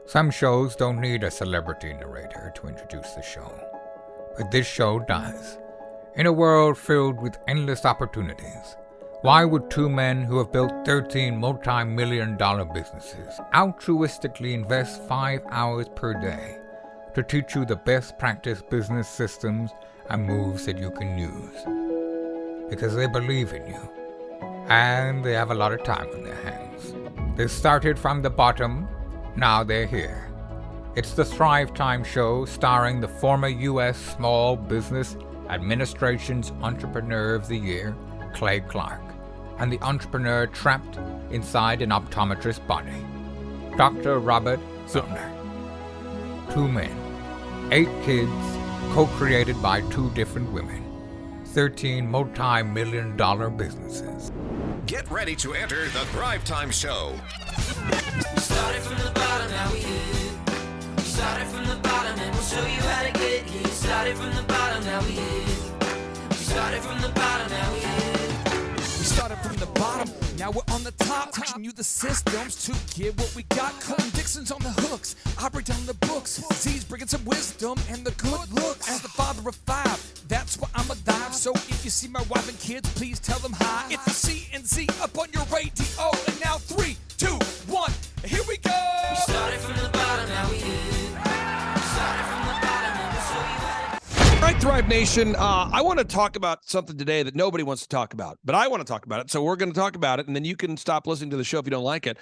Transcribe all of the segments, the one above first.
Some shows don't need a celebrity narrator to introduce the show, but this show does. In a world filled with endless opportunities, why would two men who have built 13 multi-million-dollar businesses altruistically invest 5 hours per day to teach you the best practice business systems and moves that you can use? Because they believe in you, and they have a lot of time on their hands. They started from the bottom. Now they're here. It's the Thrive Time Show, starring the former U.S. Small Business Administration's Entrepreneur of the Year, Clay Clark, and the entrepreneur trapped inside an optometrist's body, Dr. Robert Zillner. 2 men, 8 kids, co-created by 2 different women, 13 multi-million-dollar businesses. Get ready to enter the Thrive Time Show. We started from the bottom, now we here. We started from the bottom and we'll show you how to get here. Started from the bottom, now we here. We started from the bottom, now we here. We started from the bottom, now we're on the top. Teaching you the systems to get what we got. Colton Dixon's on the hooks, I break down the books. Z's bringing some wisdom and the good looks. As the father of 5, that's why I'm alive. So if you see my wife and kids, please tell them hi. It's the C&Z up on your radio. And now 3, 2, 1, here we go! We started from the bottom, now we here. We started from the bottom and we'll show you how to. All right, Thrive Nation, I want to talk about something today that nobody wants to talk about, but I want to talk about it, so we're going to talk about it, and then you can stop listening to the show if you don't like it.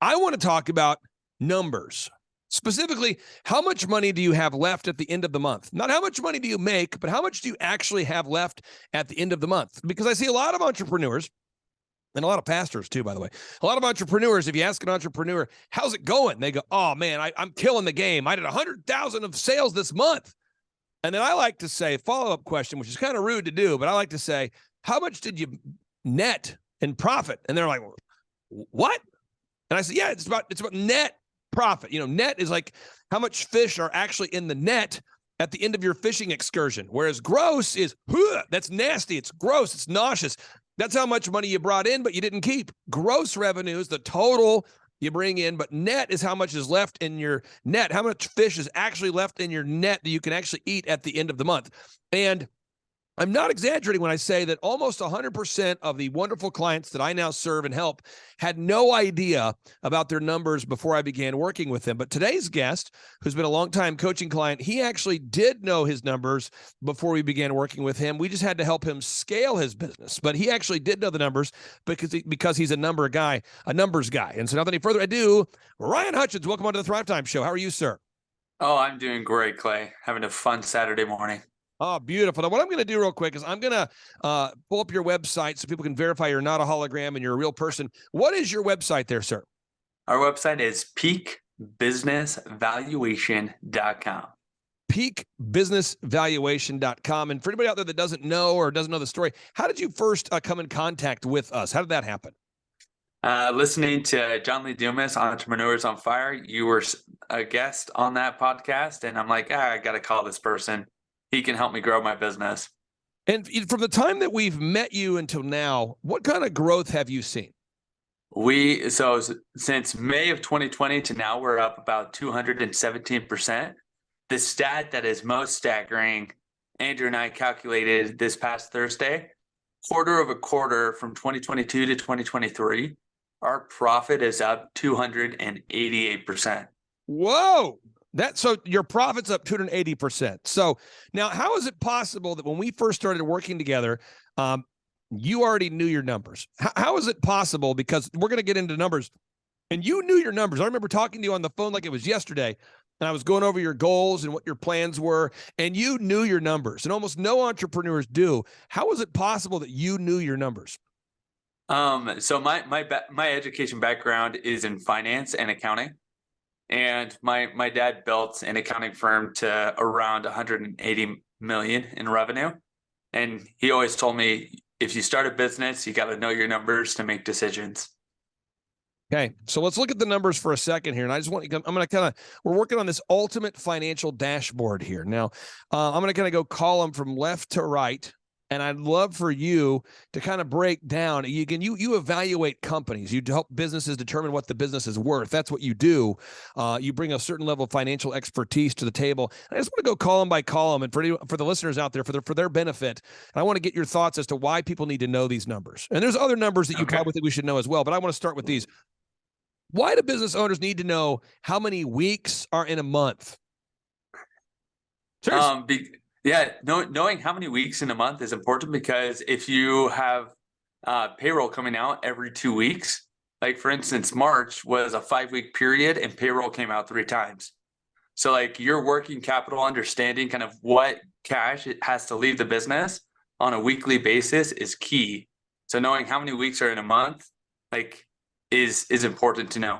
I want to talk about numbers. Specifically, how much money do you have left at the end of the month? Not how much money do you make, but how much do you actually have left at the end of the month? Because I see a lot of entrepreneurs, and a lot of pastors too, by the way. A lot of entrepreneurs, if you ask an entrepreneur, how's it going? They go, oh man, I'm killing the game. I did 100,000 of sales this month. And then I like to say, follow-up question, which is kind of rude to do, but I like to say, how much did you net in profit? And they're like, what? And I say, yeah, it's about net profit. You know, net is like how much fish are actually in the net at the end of your fishing excursion. Whereas gross is, that's nasty. It's gross. It's nauseous. That's how much money you brought in, but you didn't keep. Gross revenue is the total you bring in, but net is how much is left in your net. How much fish is actually left in your net that you can actually eat at the end of the month. And I'm not exaggerating when I say that almost 100% of the wonderful clients that I now serve and help had no idea about their numbers before I began working with them. But today's guest, who's been a longtime coaching client, he actually did know his numbers before we began working with him. We just had to help him scale his business. But he actually did know the numbers because he's a numbers guy. And so without any further ado, Ryan Hutchins, welcome on to the Thrive Time Show. How are you, sir? Oh, I'm doing great, Clay. Having a fun Saturday morning. Oh, beautiful. Now, what I'm going to do real quick is I'm going to pull up your website so people can verify you're not a hologram and you're a real person. What is your website there, sir? Our website is peakbusinessvaluation.com. Peakbusinessvaluation.com. And for anybody out there that doesn't know or doesn't know the story, how did you first come in contact with us? How did that happen? Listening to John Lee Dumas, Entrepreneurs on Fire. You were a guest on that podcast, and I'm like, I got to call this person. He can help me grow my business. And from the time that we've met you until now, what kind of growth have you seen? So since May of 2020 to now, we're up about 217%. The stat that is most staggering, Andrew and I calculated this past Thursday, quarter over quarter from 2022 to 2023, our profit is up 288%. Whoa. So your profit's up 280%. So now how is it possible that when we first started working together, you already knew your numbers? How is it possible? Because we're going to get into numbers, and you knew your numbers. I remember talking to you on the phone like it was yesterday, and I was going over your goals and what your plans were, and you knew your numbers, and almost no entrepreneurs do. How is it possible that you knew your numbers? So my education background is in finance and accounting. And my dad built an accounting firm to around 180 million in revenue. And he always told me, if you start a business, you got to know your numbers to make decisions. Okay, so let's look at the numbers for a second here. And I just want I'm going to we're working on this ultimate financial dashboard here. Now, I'm going to kind of go column from left to right. And I'd love for you to kind of break down. You evaluate companies. You help businesses determine what the business is worth. That's what you do. You bring a certain level of financial expertise to the table. And I just want to go column by column, and for the listeners out there, for their benefit. And I want to get your thoughts as to why people need to know these numbers. And there's other numbers that you probably think we should know as well. But I want to start with these. Why do business owners need to know how many weeks are in a month? Seriously. Knowing how many weeks in a month is important, because if you have payroll coming out every 2 weeks, like for instance, March was a 5-week period and payroll came out 3 times. So like your working capital, understanding kind of what cash it has to leave the business on a weekly basis is key. So knowing how many weeks are in a month, like is important to know.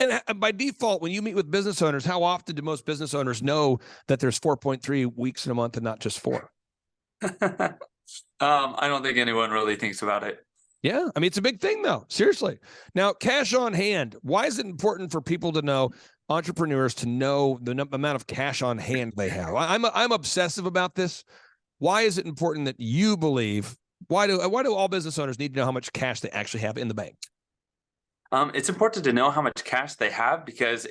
And by default, when you meet with business owners, how often do most business owners know that there's 4.3 weeks in a month and not just 4? I don't think anyone really thinks about it. Yeah. I mean, it's a big thing, though. Seriously. Now, cash on hand. Why is it important for people to know, entrepreneurs to know the amount of cash on hand they have? I'm obsessive about this. Why is it important that you believe? Why do all business owners need to know how much cash they actually have in the bank? It's important to know how much cash they have, because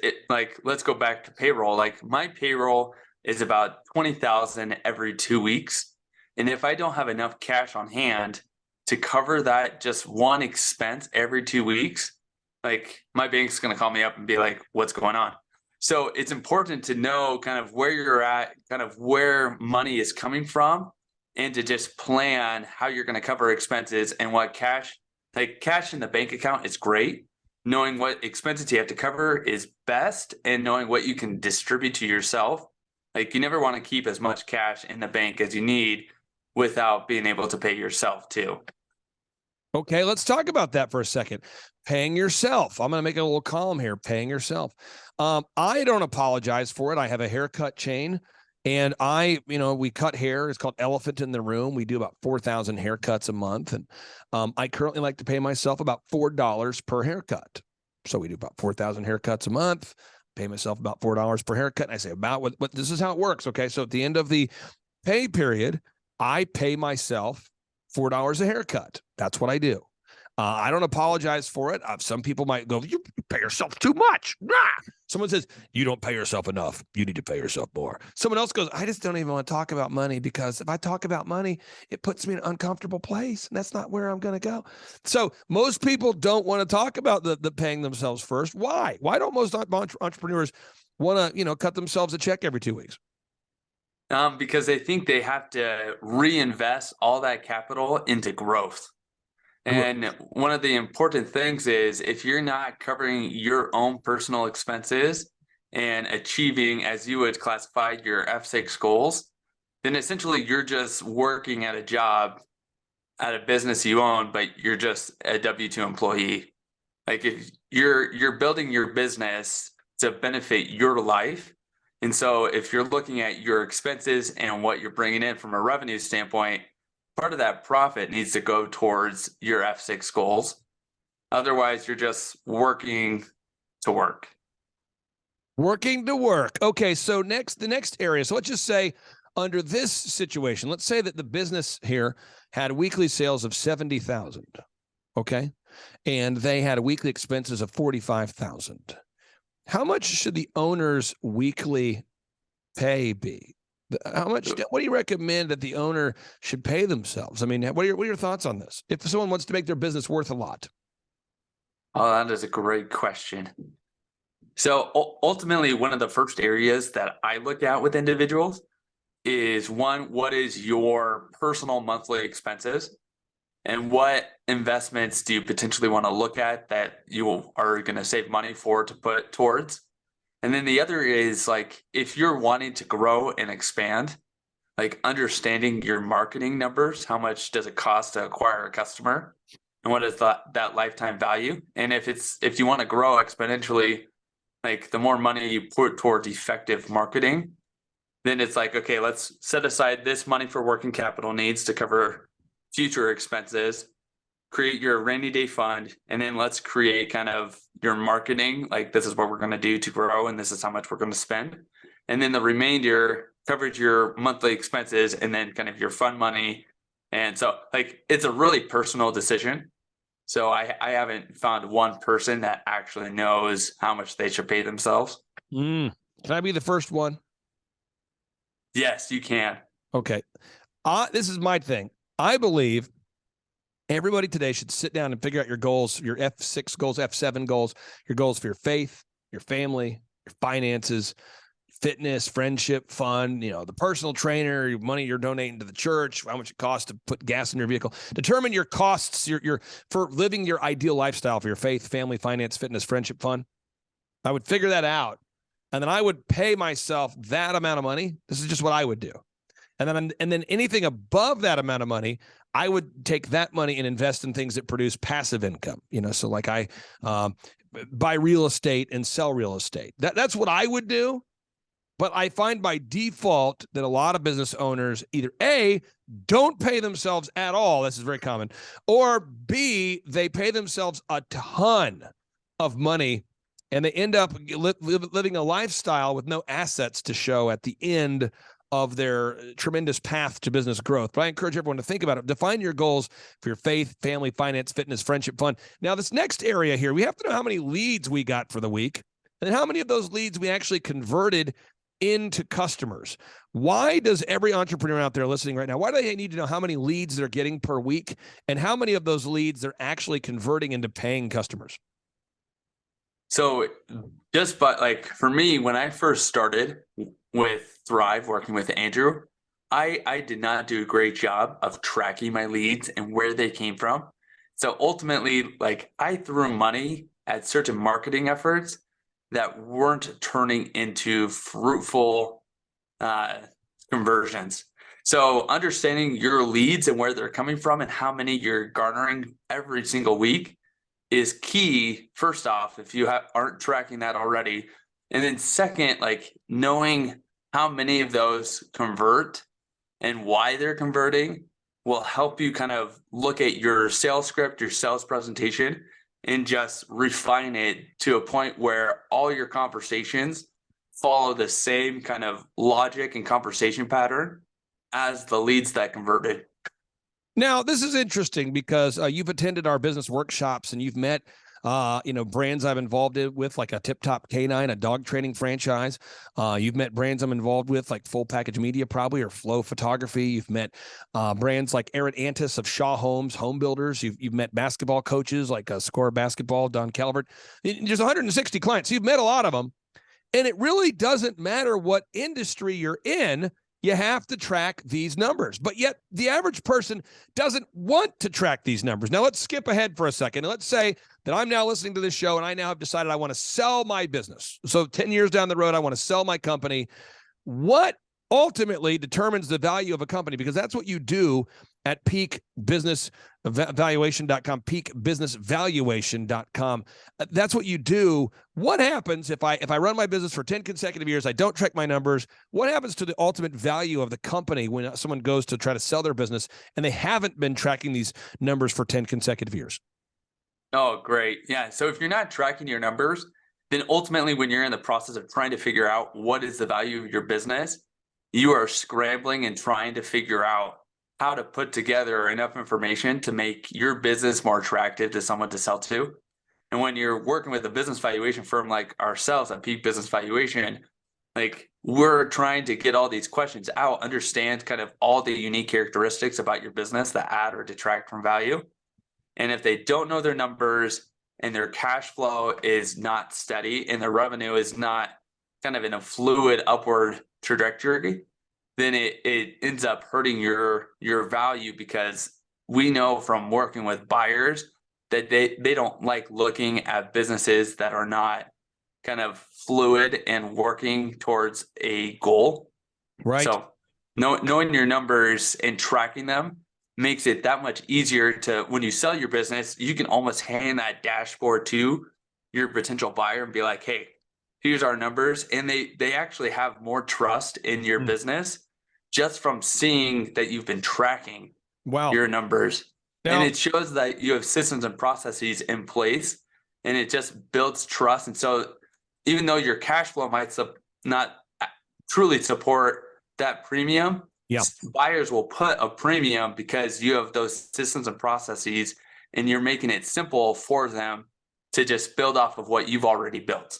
let's go back to payroll. Like my payroll is about 20,000 every 2 weeks. And if I don't have enough cash on hand to cover that just one expense every 2 weeks, like my bank's going to call me up and be like, what's going on? So it's important to know kind of where you're at, kind of where money is coming from, and to just plan how you're going to cover expenses and what cash in the bank account is great. Knowing what expenses you have to cover is best, and knowing what you can distribute to yourself. Like you never want to keep as much cash in the bank as you need without being able to pay yourself too. Okay, let's talk about that for a second. Paying yourself. I'm going to make a little column here, paying yourself. I don't apologize for it. I have a haircut chain, and we cut hair. It's called Elephant in the Room. We do about 4,000 haircuts a month. And I currently like to pay myself about $4 per haircut. So we do about 4,000 haircuts a month, pay myself about $4 per haircut. And I say about what this is how it works. Okay. So at the end of the pay period, I pay myself $4 a haircut. That's what I do. I don't apologize for it. Some people might go, you pay yourself too much. Nah. Someone says, you don't pay yourself enough. You need to pay yourself more. Someone else goes, I just don't even want to talk about money, because if I talk about money, it puts me in an uncomfortable place. And that's not where I'm going to go. So most people don't want to talk about the paying themselves first. Why? Why don't most entrepreneurs want to, cut themselves a check every 2 weeks? Because they think they have to reinvest all that capital into growth. And one of the important things is, if you're not covering your own personal expenses and achieving, as you would classify, your F6 goals, then essentially you're just working at a job at a business you own, but you're just a W-2 employee. Like if you're building your business to benefit your life. And so if you're looking at your expenses and what you're bringing in from a revenue standpoint, part of that profit needs to go towards your F6 goals. Otherwise, you're just working to work. Working to work. Okay, so the next area. So let's just say under this situation, let's say that the business here had weekly sales of 70,000. Okay, and they had weekly expenses of 45,000. How much should the owner's weekly pay be? What do you recommend that the owner should pay themselves? I mean, what are your thoughts on this? If someone wants to make their business worth a lot. Oh, that is a great question. So ultimately, one of the first areas that I look at with individuals is, one, what is your personal monthly expenses? And what investments do you potentially want to look at that you are going to save money for to put towards? And then the other is, like, if you're wanting to grow and expand, like understanding your marketing numbers, how much does it cost to acquire a customer? And what is that lifetime value? And if you want to grow exponentially, like the more money you put towards effective marketing, then it's like, okay, let's set aside this money for working capital needs to cover future expenses, create your rainy day fund, and then let's create kind of your marketing. Like, this is what we're going to do to grow, and this is how much we're going to spend. And then the remainder covers your monthly expenses, and then kind of your fund money And so like, it's a really personal decision. So I haven't found one person that actually knows how much they should pay themselves. Can I be the first one? Yes, you can. Okay. This is my thing. I believe everybody today should sit down and figure out your goals, your F6 goals, F7 goals, your goals for your faith, your family, your finances, fitness, friendship, fun, the personal trainer, your money you're donating to the church, how much it costs to put gas in your vehicle. Determine your costs your for living your ideal lifestyle for your faith, family, finance, fitness, friendship, fun. I would figure that out. And then I would pay myself that amount of money. This is just what I would do. And then anything above that amount of money, I would take that money and invest in things that produce passive income. So like I buy real estate and sell real estate. That's what I would do. But I find by default that a lot of business owners either A, don't pay themselves at all. This is very common. Or B, they pay themselves a ton of money and they end up living a lifestyle with no assets to show at the end of their tremendous path to business growth. But I encourage everyone to think about it. Define your goals for your faith, family, finance, fitness, friendship, fun. Now, this next area here, we have to know how many leads we got for the week and how many of those leads we actually converted into customers. Why does every entrepreneur out there listening right now, why do they need to know how many leads they're getting per week and how many of those leads they're actually converting into paying customers? So for me, when I first started with Thrive, working with Andrew, I did not do a great job of tracking my leads and where they came from. So ultimately, like I threw money at certain marketing efforts that weren't turning into fruitful conversions. So understanding your leads and where they're coming from and how many you're garnering every single week is key. First off, if you aren't tracking that already. And then second, like knowing how many of those convert and why they're converting will help you kind of look at your sales script, your sales presentation, and just refine it to a point where all your conversations follow the same kind of logic and conversation pattern as the leads that converted. Now, this is interesting because you've attended our business workshops and you've met brands I'm involved with, like a Tip Top Canine, a dog training franchise. You've met brands I'm involved with, like Full Package Media, probably, or Flow Photography. You've met brands like Aaron Antis of Shaw Homes, Home Builders. You've met basketball coaches like Score Basketball, Don Calvert. There's 160 clients. So you've met a lot of them. And it really doesn't matter what industry you're in. You have to track these numbers, but yet the average person doesn't want to track these numbers. Now let's skip ahead for a second. And let's say that I'm now listening to this show and I now have decided I want to sell my business. So 10 years down the road, I want to sell my company. What ultimately determines the value of a company? Because that's what you do at peakbusinessvaluation.com, peakbusinessvaluation.com. That's what you do. What happens if I run my business for 10 consecutive years, I don't track my numbers? What happens to the ultimate value of the company when someone goes to try to sell their business and they haven't been tracking these numbers for 10 consecutive years? Oh, great. Yeah. So if you're not tracking your numbers, then ultimately when you're in the process of trying to figure out what is the value of your business, you are scrambling and trying to figure out how to put together enough information to make your business more attractive to someone to sell to. And when you're working with a business valuation firm like ourselves at Peak Business Valuation, like we're trying to get all these questions out, understand kind of all the unique characteristics about your business that add or detract from value. And if they don't know their numbers and their cash flow is not steady and their revenue is not kind of in a fluid upward trajectory, then it ends up hurting your value, because we know from working with buyers that they don't like looking at businesses that are not kind of fluid and working towards a goal. Right. So knowing your numbers and tracking them makes it that much easier to, when you sell your business, you can almost hand that dashboard to your potential buyer and be like, hey, here's our numbers. And they actually have more trust in your business just from seeing that you've been tracking your numbers. Now, and it shows that you have systems and processes in place, and it just builds trust. And so even though your cash flow might not truly support that premium, Yeah. Buyers will put a premium because you have those systems and processes, and you're making it simple for them to just build off of what you've already built.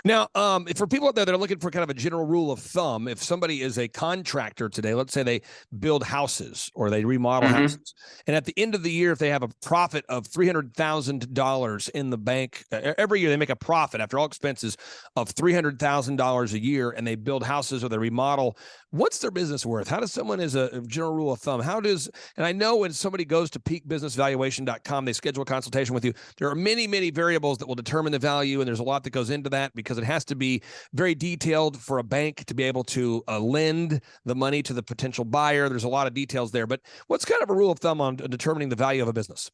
Now, for people out there that are looking for kind of a general rule of thumb, if somebody is a contractor today, let's say they build houses or they remodel houses, and at the end of the year, if they have a profit of $300,000 in the bank, every year they make a profit after all expenses of $300,000 a year, and they build houses or they remodel, what's their business worth? How does someone, as a general rule of thumb, and I know when somebody goes to peakbusinessvaluation.com, they schedule a consultation with you, there are many, many variables that will determine the value, and there's a lot that goes into that because it has to be very detailed for a bank to be able to lend the money to the potential buyer. There's a lot of details there, but what's kind of a rule of thumb on determining the value of a business?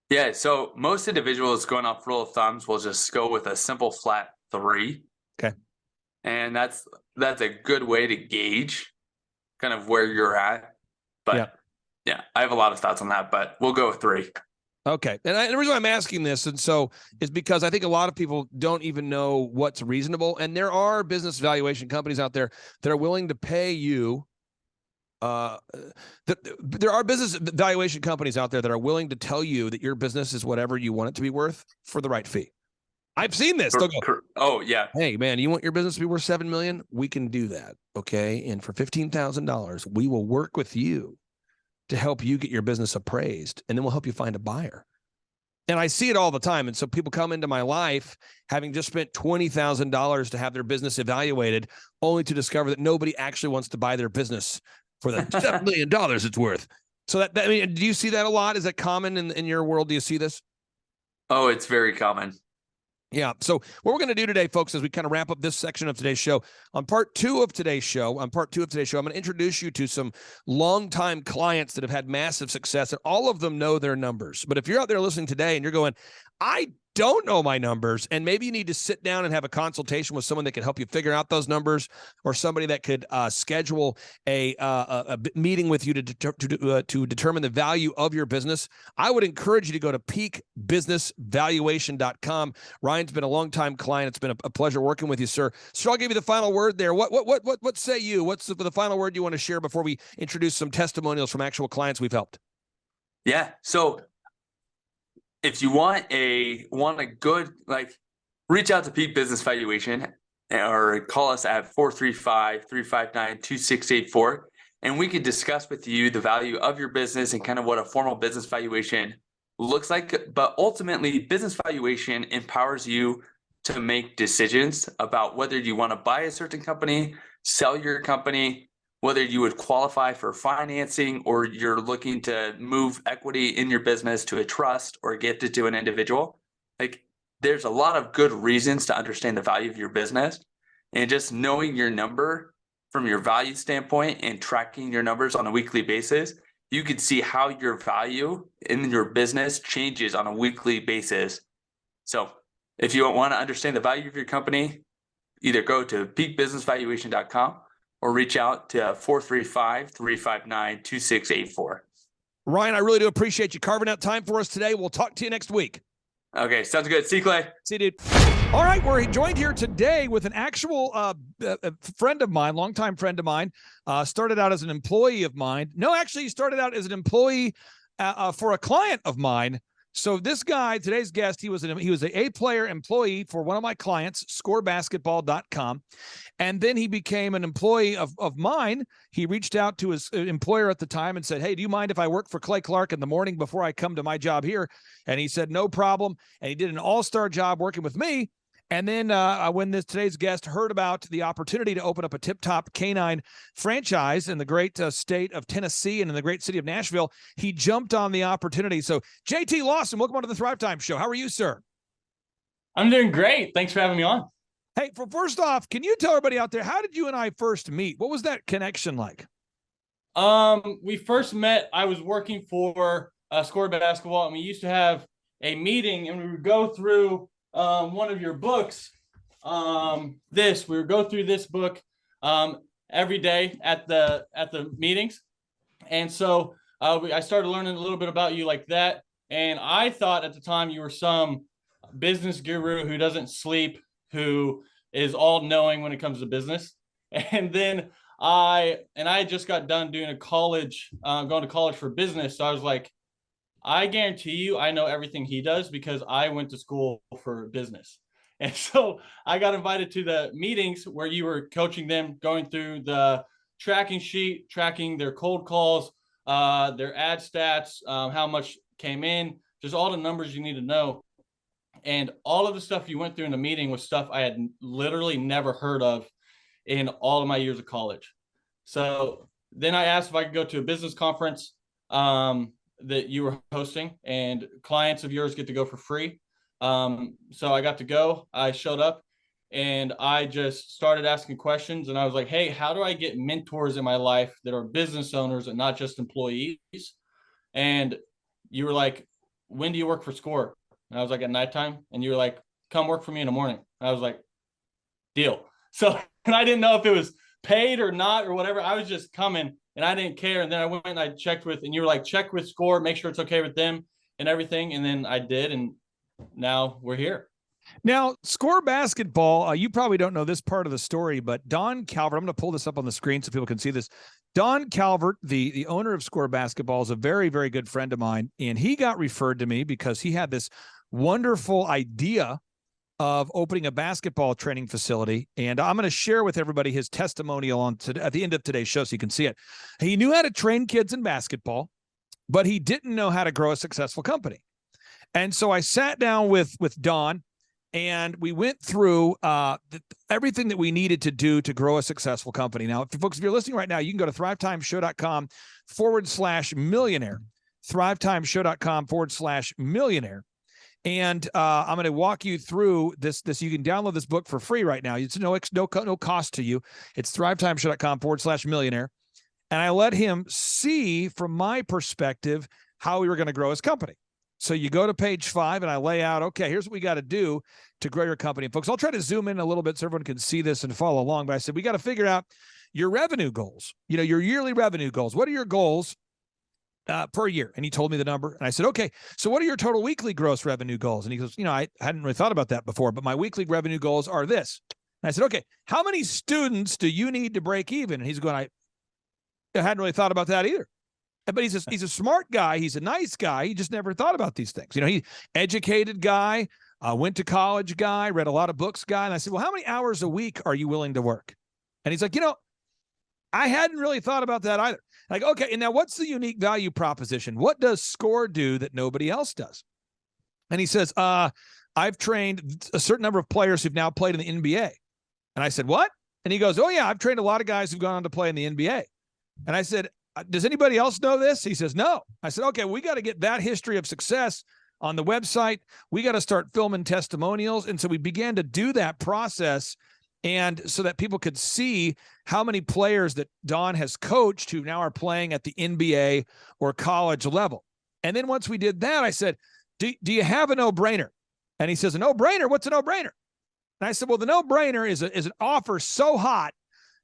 Yeah, so most individuals going off rule of thumbs will just go with a simple flat 3. Okay. And that's a good way to gauge kind of where you're at. But yeah, I have a lot of thoughts on that, but we'll go with 3. Okay. And the reason why I'm asking this, is because I think a lot of people don't even know what's reasonable. And there are business valuation companies out there that are willing to pay you. There are business valuation companies out there that are willing to tell you that your business is whatever you want it to be worth for the right fee. I've seen this. They'll go, oh, yeah. Hey, man, you want your business to be worth $7 million? We can do that. Okay. And for $15,000, we will work with you to help you get your business appraised, and then we'll help you find a buyer. And I see it all the time. And so people come into my life having just spent $20,000 to have their business evaluated, only to discover that nobody actually wants to buy their business for the $7 million it's worth. So I mean, do you see that a lot? Is that common in your world? Do you see this? Oh, it's very common. Yeah. So what we're going to do today, folks, as we kind of wrap up this section of today's show, on part two of today's show, I'm going to introduce you to some longtime clients that have had massive success, and all of them know their numbers. But if you're out there listening today and you're going, I don't know my numbers, and maybe you need to sit down and have a consultation with someone that can help you figure out those numbers, or somebody that could schedule a meeting with you to determine the value of your business, I would encourage you to go to peakbusinessvaluation.com. Ryan's been a longtime client. It's been a pleasure working with you, sir. So I'll give you the final word there. What say you? What's the final word you want to share before we introduce some testimonials from actual clients we've helped? Yeah. So if you want a good, reach out to Peak Business Valuation or call us at 435-359-2684, and we can discuss with you the value of your business and kind of what a formal business valuation looks like. But ultimately, business valuation empowers you to make decisions about whether you want to buy a certain company, sell your company, whether you would qualify for financing, or you're looking to move equity in your business to a trust or gift it to an individual. There's a lot of good reasons to understand the value of your business, and just knowing your number from your value standpoint and tracking your numbers on a weekly basis, you can see how your value in your business changes on a weekly basis. So if you want to understand the value of your company, either go to peakbusinessvaluation.com or reach out to 435-359-2684. Ryan, I really do appreciate you carving out time for us today. We'll talk to you next week. Okay, sounds good. See you, Clay. See you, dude. All right, we're joined here today with an actual friend of mine, longtime friend of mine. Started out as an employee of mine. No, actually, he started out as an employee for a client of mine. So this guy, today's guest, he was an A-player employee for one of my clients, scorebasketball.com. And then he became an employee of mine. He reached out to his employer at the time and said, hey, do you mind if I work for Clay Clark in the morning before I come to my job here? And he said, no problem. And he did an all-star job working with me. And then when today's guest heard about the opportunity to open up a tip-top canine franchise in the great state of Tennessee and in the great city of Nashville, he jumped on the opportunity. So JT Lawson, welcome on to the Thrive Time Show. How are you, sir? I'm doing great. Thanks for having me on. Hey, first off, can you tell everybody out there, how did you and I first meet? What was that connection like? We first met, I was working for Score Basketball, and we used to have a meeting, and we would go through one of your books. We would go through this book every day at the meetings, and so I started learning a little bit about you like that. And I thought at the time you were some business guru who doesn't sleep, who is all knowing when it comes to business. And then I just got done doing a college, going to college for business. So I was like, I guarantee you, I know everything he does because I went to school for business. And so I got invited to the meetings where you were coaching them, going through the tracking sheet, tracking their cold calls, their ad stats, how much came in, just all the numbers you need to know. And all of the stuff you went through in the meeting was stuff I had literally never heard of in all of my years of college. So then I asked if I could go to a business conference that you were hosting, and clients of yours get to go for free. So I got to go. I showed up and I just started asking questions. And I was like, hey, how do I get mentors in my life that are business owners and not just employees? And you were like, when do you work for SCORE? And I was like, at nighttime. And you were like, come work for me in the morning. And I was like, deal. So, and I didn't know if it was paid or not or whatever. I was just coming and I didn't care. And then I went and I checked with, and you were like, check with SCORE, make sure it's okay with them and everything. And then I did. And now we're here. Now, SCORE basketball, you probably don't know this part of the story, but Don Calvert, I'm going to pull this up on the screen so people can see this. Don Calvert, the owner of SCORE basketball, is a very, very good friend of mine. And he got referred to me because he had this wonderful idea of opening a basketball training facility. And I'm going to share with everybody his testimonial at the end of today's show so you can see it. He knew how to train kids in basketball, but he didn't know how to grow a successful company. And so I sat down with Don, and we went through everything that we needed to do to grow a successful company. Now, if you're listening right now, you can go to thrivetimeshow.com/millionaire, thrivetimeshow.com/millionaire. And I'm going to walk you through this. You can download this book for free right now. It's no cost to you. It's thrivetimeshow.com/millionaire. And I let him see from my perspective how we were going to grow his company. So you go to page 5 and I lay out, okay, here's what we got to do to grow your company. And folks, I'll try to zoom in a little bit so everyone can see this and follow along. But I said, we got to figure out your revenue goals, your yearly revenue goals. What are your goals per year? And he told me the number. And I said, okay, so what are your total weekly gross revenue goals? And he goes, I hadn't really thought about that before, but my weekly revenue goals are this. And I said, okay, how many students do you need to break even? And he's going, I hadn't really thought about that either. But he's a smart guy. He's a nice guy. He just never thought about these things. He educated guy, went to college guy, read a lot of books guy. And I said, well, how many hours a week are you willing to work? And he's like, I hadn't really thought about that either. Like, okay, and now what's the unique value proposition? What does SCORE do that nobody else does? And he says, I've trained a certain number of players who've now played in the NBA. And I said, what? And he goes, oh yeah, I've trained a lot of guys who've gone on to play in the NBA. And I said, does anybody else know this? He says, no. I said, okay, we got to get that history of success on the website. We got to start filming testimonials. And so we began to do that process, and so that people could see how many players that Don has coached who now are playing at the NBA or college level. And then once we did that, I said, do you have a no-brainer? And he says, a no-brainer? What's a no-brainer? And I said, well, the no-brainer is an offer so hot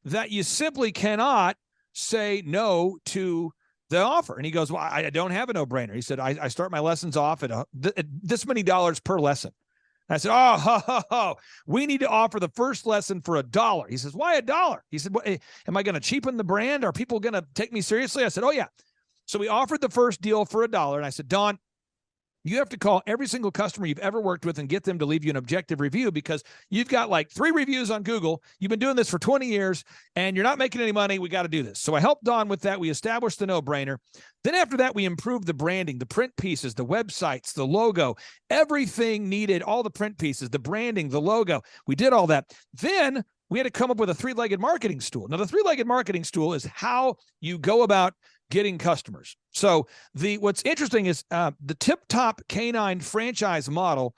that you simply cannot say no to the offer. And he goes, well, I don't have a no-brainer. He said, I start my lessons off at this many dollars per lesson. And I said, we need to offer the first lesson for $1. He says, why $1? He said, what, am I going to cheapen the brand? Are people going to take me seriously? I said, oh yeah. So we offered the first deal for $1. And I said, Don, you have to call every single customer you've ever worked with and get them to leave you an objective review, because you've got like 3 reviews on Google. You've been doing this for 20 years and you're not making any money. We got to do this. So I helped Don with that. We established the no-brainer. Then after that, we improved the branding, the print pieces, the websites, the logo, everything needed, all the print pieces, the branding, the logo. We did all that. Then we had to come up with a 3-legged marketing stool. Now, the 3-legged marketing stool is how you go about getting customers. So what's interesting is the Tip Top Canine franchise model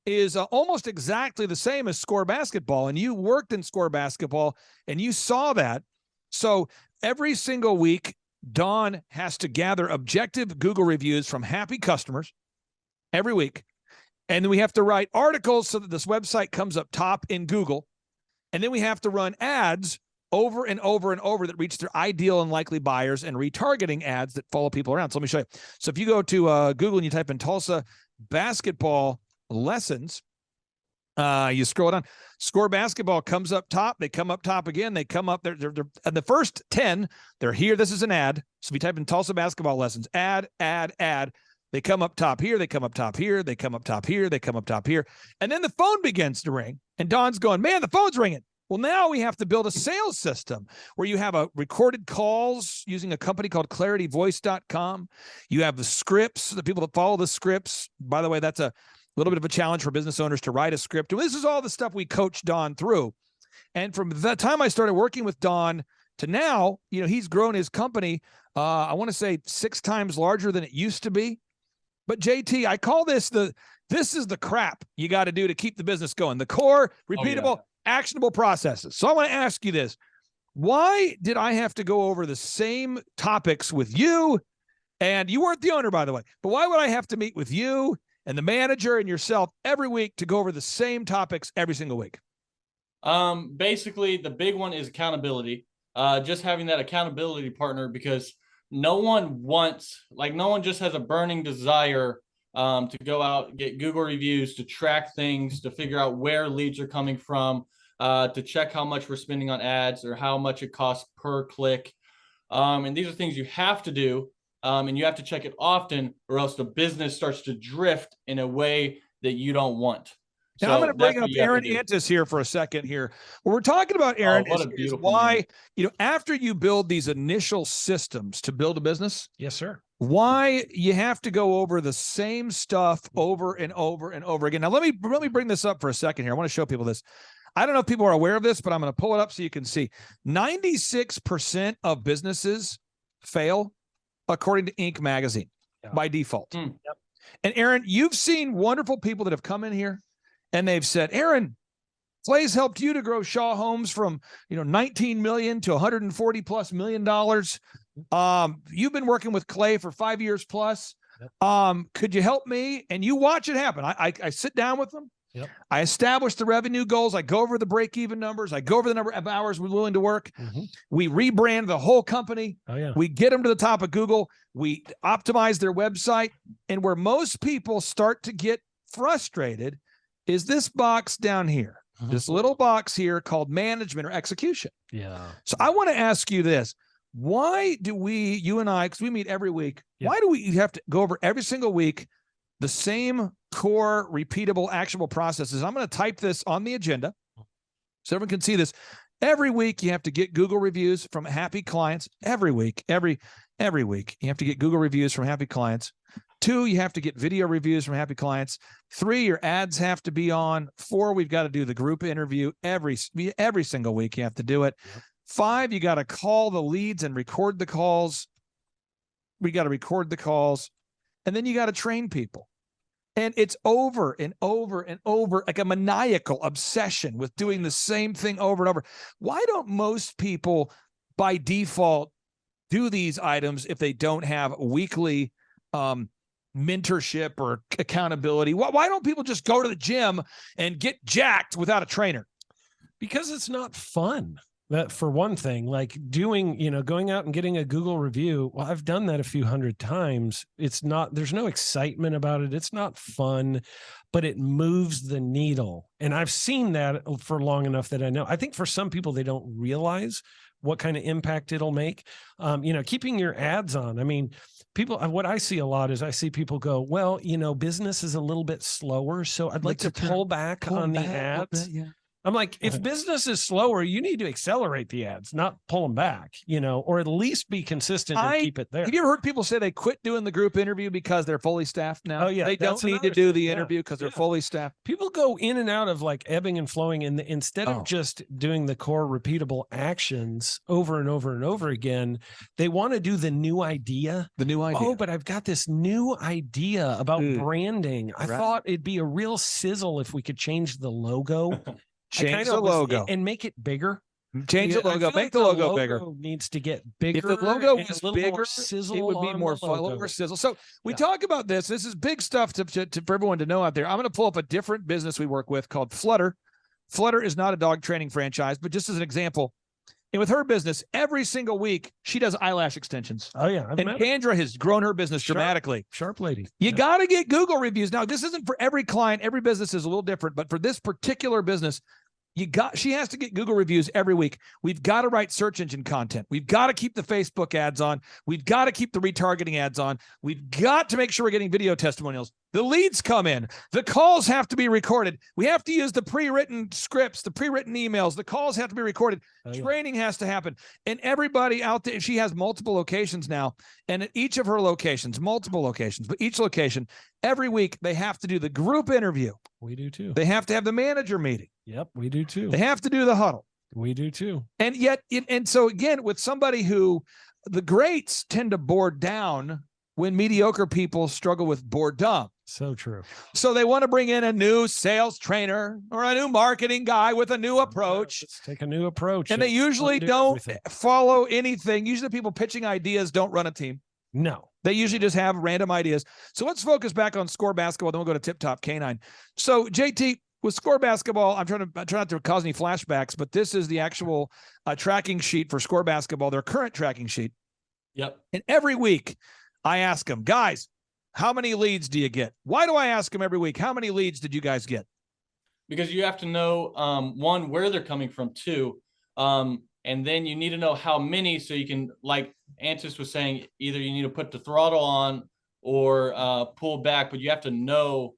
is almost exactly the same as SCORE basketball. And you worked in SCORE basketball and you saw that. So every single week, Don has to gather objective Google reviews from happy customers every week. And then we have to write articles so that this website comes up top in Google. And then we have to run ads over and over and over that reach their ideal and likely buyers, and retargeting ads that follow people around. So let me show you. So if you go to Google and you type in Tulsa basketball lessons, You scroll down. Score Basketball comes up top. They come up top again. They come up. They're and the first 10. They're here. This is an ad. So if you type in Tulsa basketball lessons, ad. They come up top here. They come up top here. They come up top here. They come up top here. And then the phone begins to ring. And Don's going, man, the phone's ringing. Well, now we have to build a sales system where you have a recorded calls using a company called clarityvoice.com. You have the scripts, the people that follow the scripts. By the way, that's a little bit of a challenge for business owners to write a script. And this is all the stuff we coach Don through. And from the time I started working with Don to now, he's grown his company, I want to say 6 times larger than it used to be. But JT, I call this is the crap you got to do to keep the business going. The core, repeatable, actionable processes. So I want to ask you this. Why did I have to go over the same topics with you? And you weren't the owner, by the way. But why would I have to meet with you and the manager and yourself every week to go over the same topics every single week? Basically, the big one is accountability. Just having that accountability partner, because no one just has a burning desire to go out, get Google reviews, to track things, to figure out where leads are coming from, to check how much we're spending on ads or how much it costs per click. And these are things you have to do, and you have to check it often, or else the business starts to drift in a way that you don't want. Now, So I'm going to bring up that's what you have Aaron to do. Antis here for a second here. What we're talking about, Aaron, what a is beautiful why, after you build these initial systems to build a business, Yes, sir. why you have to go over the same stuff over and over and over again. Now, let me bring this up for a second here. I want to show people this. I don't know if people are aware of this, but I'm going to pull it up so you can see. 96% of businesses fail, according to Inc. magazine, by default. Yep. And Aaron, you've seen wonderful people that have come in here and they've said, Aaron, Clay's helped you to grow Shaw Homes from 19 million to $140+ million. You've been working with Clay for 5 years plus. Yep. Could you help me? And you watch it happen. I sit down with them. Yep. I establish the revenue goals. I go over the break-even numbers. I go over the number of hours we're willing to work. Mm-hmm. We rebrand the whole company. Oh, yeah. We get them to the top of Google. We optimize their website. And where most people start to get frustrated is this box down here, this little box here called management or execution. Yeah. So I want to ask you this. Why do you and I, because we meet every week, why do we have to go over every single week the same core, repeatable, actionable processes? I'm going to type this on the agenda so everyone can see this. Every week, you have to get Google reviews from happy clients. Every week, every week, you have to get Google reviews from happy clients. 2, you have to get video reviews from happy clients. 3, your ads have to be on. 4, we've got to do the group interview every single week. You have to do it. 5, you got to call the leads and record the calls. We got to record the calls. And then you got to train people. And it's over and over and over, like a maniacal obsession with doing the same thing over and over. Why don't most people by default do these items if they don't have weekly mentorship or accountability? Why don't people just go to the gym and get jacked without a trainer? Because it's not fun. That, for one thing, like doing, going out and getting a Google review. Well, I've done that a few hundred times. It's not, there's no excitement about it. It's not fun, but it moves the needle. And I've seen that for long enough that I know. I think for some people, they don't realize what kind of impact it'll make. Keeping your ads on. I mean, people, what I see a lot is I see people go, well, business is a little bit slower, so I'd like to pull back on the ads. I'm like, if business is slower, you need to accelerate the ads, not pull them back, or at least be consistent and keep it there. Have you ever heard people say they quit doing the group interview because they're fully staffed now? Oh, yeah. They don't need to do the interview because they're fully staffed. People go in and out of like ebbing and flowing, and instead of just doing the core repeatable actions over and over and over again, they want to do the new idea. Oh, but I've got this new idea about branding. I thought it'd be a real sizzle if we could change the logo. Change the logo and make it bigger. Change the logo. Make the logo bigger. Needs to get bigger. If the logo was bigger, sizzle, it would be more fun, more sizzle. So we talk about this. This is big stuff for everyone to know out there. I'm going to pull up a different business we work with called Flutter. Flutter is not a dog training franchise, but just as an example, And with her business, every single week, she does eyelash extensions. Oh yeah. And Kendra has grown her business Sharp. dramatically. Sharp lady. You Yeah. got to get Google reviews. Now, this isn't for every client. Every business is a little different, but for this particular business, she has to get Google reviews every week. We've got to write search engine content. We've got to keep the Facebook ads on. We've got to keep the retargeting ads on. We've got to make sure we're getting video testimonials. The leads come in. The calls have to be recorded. We have to use the pre-written scripts, the pre-written emails. The calls have to be recorded. Training has to happen. And everybody out there, she has multiple locations now. And at each of her locations, multiple locations, but each location, every week, they have to do the group interview. We do too. They have to have the manager meeting. Yep, we do too. They have to do the huddle. We do too. And yet, and so again, with somebody who the greats tend to bore down when mediocre people struggle with boredom. So true. So they want to bring in a new sales trainer or a new marketing guy with a new approach. Let's take a new approach. And they usually don't follow anything. Usually the people pitching ideas don't run a team. No. They usually just have random ideas. So let's focus back on Score Basketball. Then we'll go to Tip Top Canine. So JT, with Score Basketball, I try not to cause any flashbacks, but this is the actual tracking sheet for Score Basketball, their current tracking sheet. Yep. And every week I ask them, guys, how many leads do you get? Why do I ask them every week? How many leads did you guys get? Because you have to know, one, where they're coming from, two, and then you need to know how many, so you can, like Antis was saying, either you need to put the throttle on or pull back, but you have to know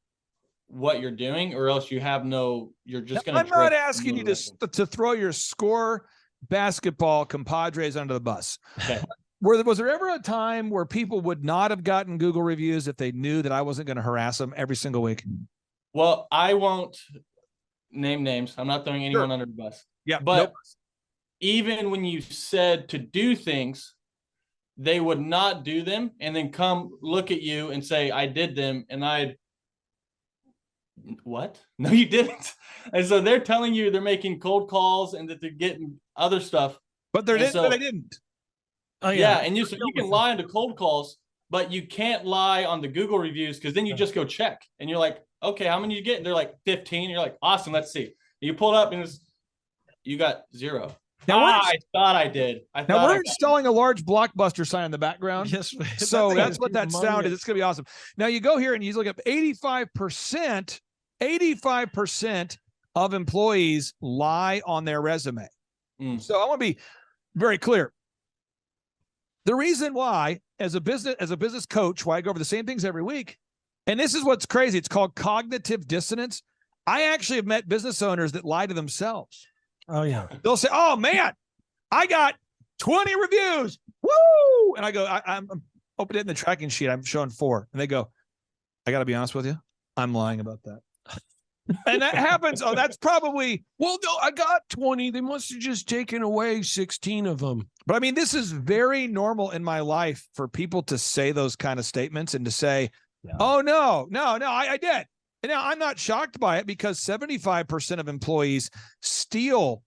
what you're doing, or else you're just going to. I'm not asking you to throw your Score Basketball compadres under the bus. Okay. Was there ever a time where people would not have gotten Google reviews if they knew that I wasn't going to harass them every single week? Well, I won't name names. I'm not throwing anyone under the bus. Yeah, but even when you said to do things, they would not do them and then come look at you and say, I did them. And what? No, you didn't. And so they're telling you they're making cold calls and that they're getting other stuff. But they didn't. Oh, yeah. And you can lie on the cold calls, but you can't lie on the Google reviews, because then you just go check and you're like, okay, how many you get? And they're like 15. You're like, awesome, let's see. And you pull it up and you got 0. Now I thought I did. Now we're installing a large Blockbuster sign in the background. Yes. So that's what that sound is. It's going to be awesome. Now you go here and you look up 85% of employees lie on their resume. So I want to be very clear. The reason why, as a business coach, why I go over the same things every week, and this is what's crazy, it's called cognitive dissonance. I actually have met business owners that lie to themselves. Oh, yeah. They'll say, oh, man, I got 20 reviews. Woo! And I go, I'm opening it in the tracking sheet. I'm showing 4. And they go, I got to be honest with you. I'm lying about that. And that happens. Oh, that's probably, well, no, I got 20. They must have just taken away 16 of them. But I mean, this is very normal in my life for people to say those kind of statements and to say, oh, no, I did. And now I'm not shocked by it, because 75% of employees steal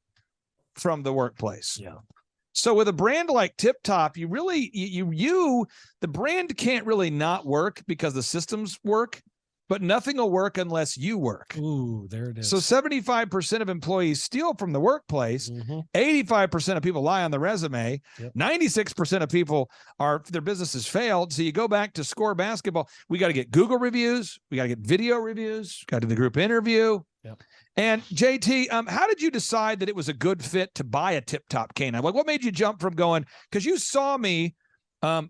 from the workplace. Yeah. So with a brand like Tip Top, you really, the brand can't really not work because the systems work. But nothing will work unless you work. Ooh, there it is. So 75% of employees steal from the workplace. 85% of people lie on the resume. 96% of people their businesses failed. So you go back to Score Basketball. We got to get Google reviews. We got to get video reviews. Got to do the group interview. Yep. And JT, how did you decide that it was a good fit to buy a Tip Top canine? Like, what made you jump from going? Because you saw me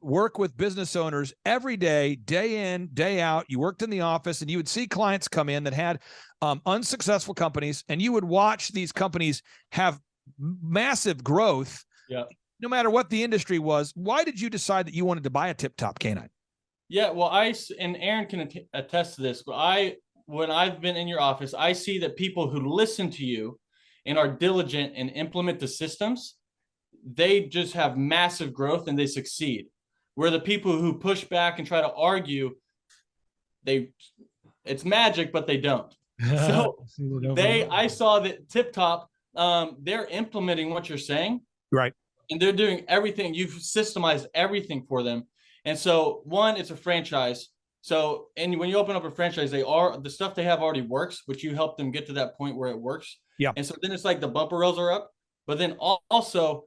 work with business owners every day in, day out. You worked in the office and you would see clients come in that had unsuccessful companies, and you would watch these companies have massive growth. Yeah. No matter what the industry was. Why did you decide that you wanted to buy a Tip Top canine? Yeah, well, and Aaron can attest to this, but when I've been in your office, I see that people who listen to you and are diligent and implement the systems, they just have massive growth and they succeed. Where the people who push back and try to argue, it's magic, but they don't. So I saw that Tip Top, they're implementing what you're saying. Right. And they're doing everything. You've systemized everything for them. And so one, it's a franchise. So, and when you open up a franchise, the stuff they have already works, which you help them get to that point where it works. Yeah. And so then it's like the bumper rails are up. but then also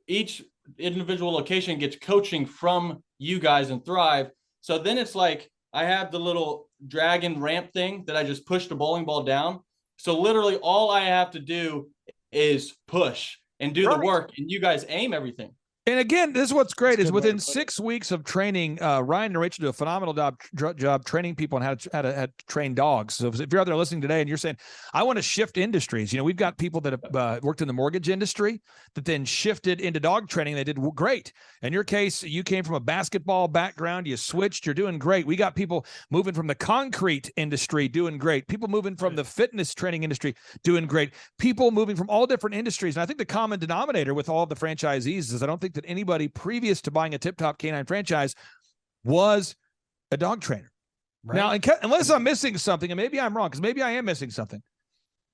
each individual location gets coaching from you guys and Thrive. So then it's like I have the little dragon ramp thing that I just push the bowling ball down. So literally all I have to do is push and do the work, and you guys aim everything. And again, this is what's great is within 6 weeks of training, Ryan and Rachel do a phenomenal job training people on how to train dogs. So if you're out there listening today and you're saying, I want to shift industries, we've got people that have worked in the mortgage industry that then shifted into dog training. They did great. In your case, you came from a basketball background. You switched. You're doing great. We got people moving from the concrete industry doing great. People moving from the fitness training industry doing great. People moving from all different industries. And I think the common denominator with all of the franchisees is I don't think that anybody previous to buying a Tip Top Canine franchise was a dog trainer. Right. Now, unless I'm missing something, and maybe I'm wrong, because maybe I am missing something.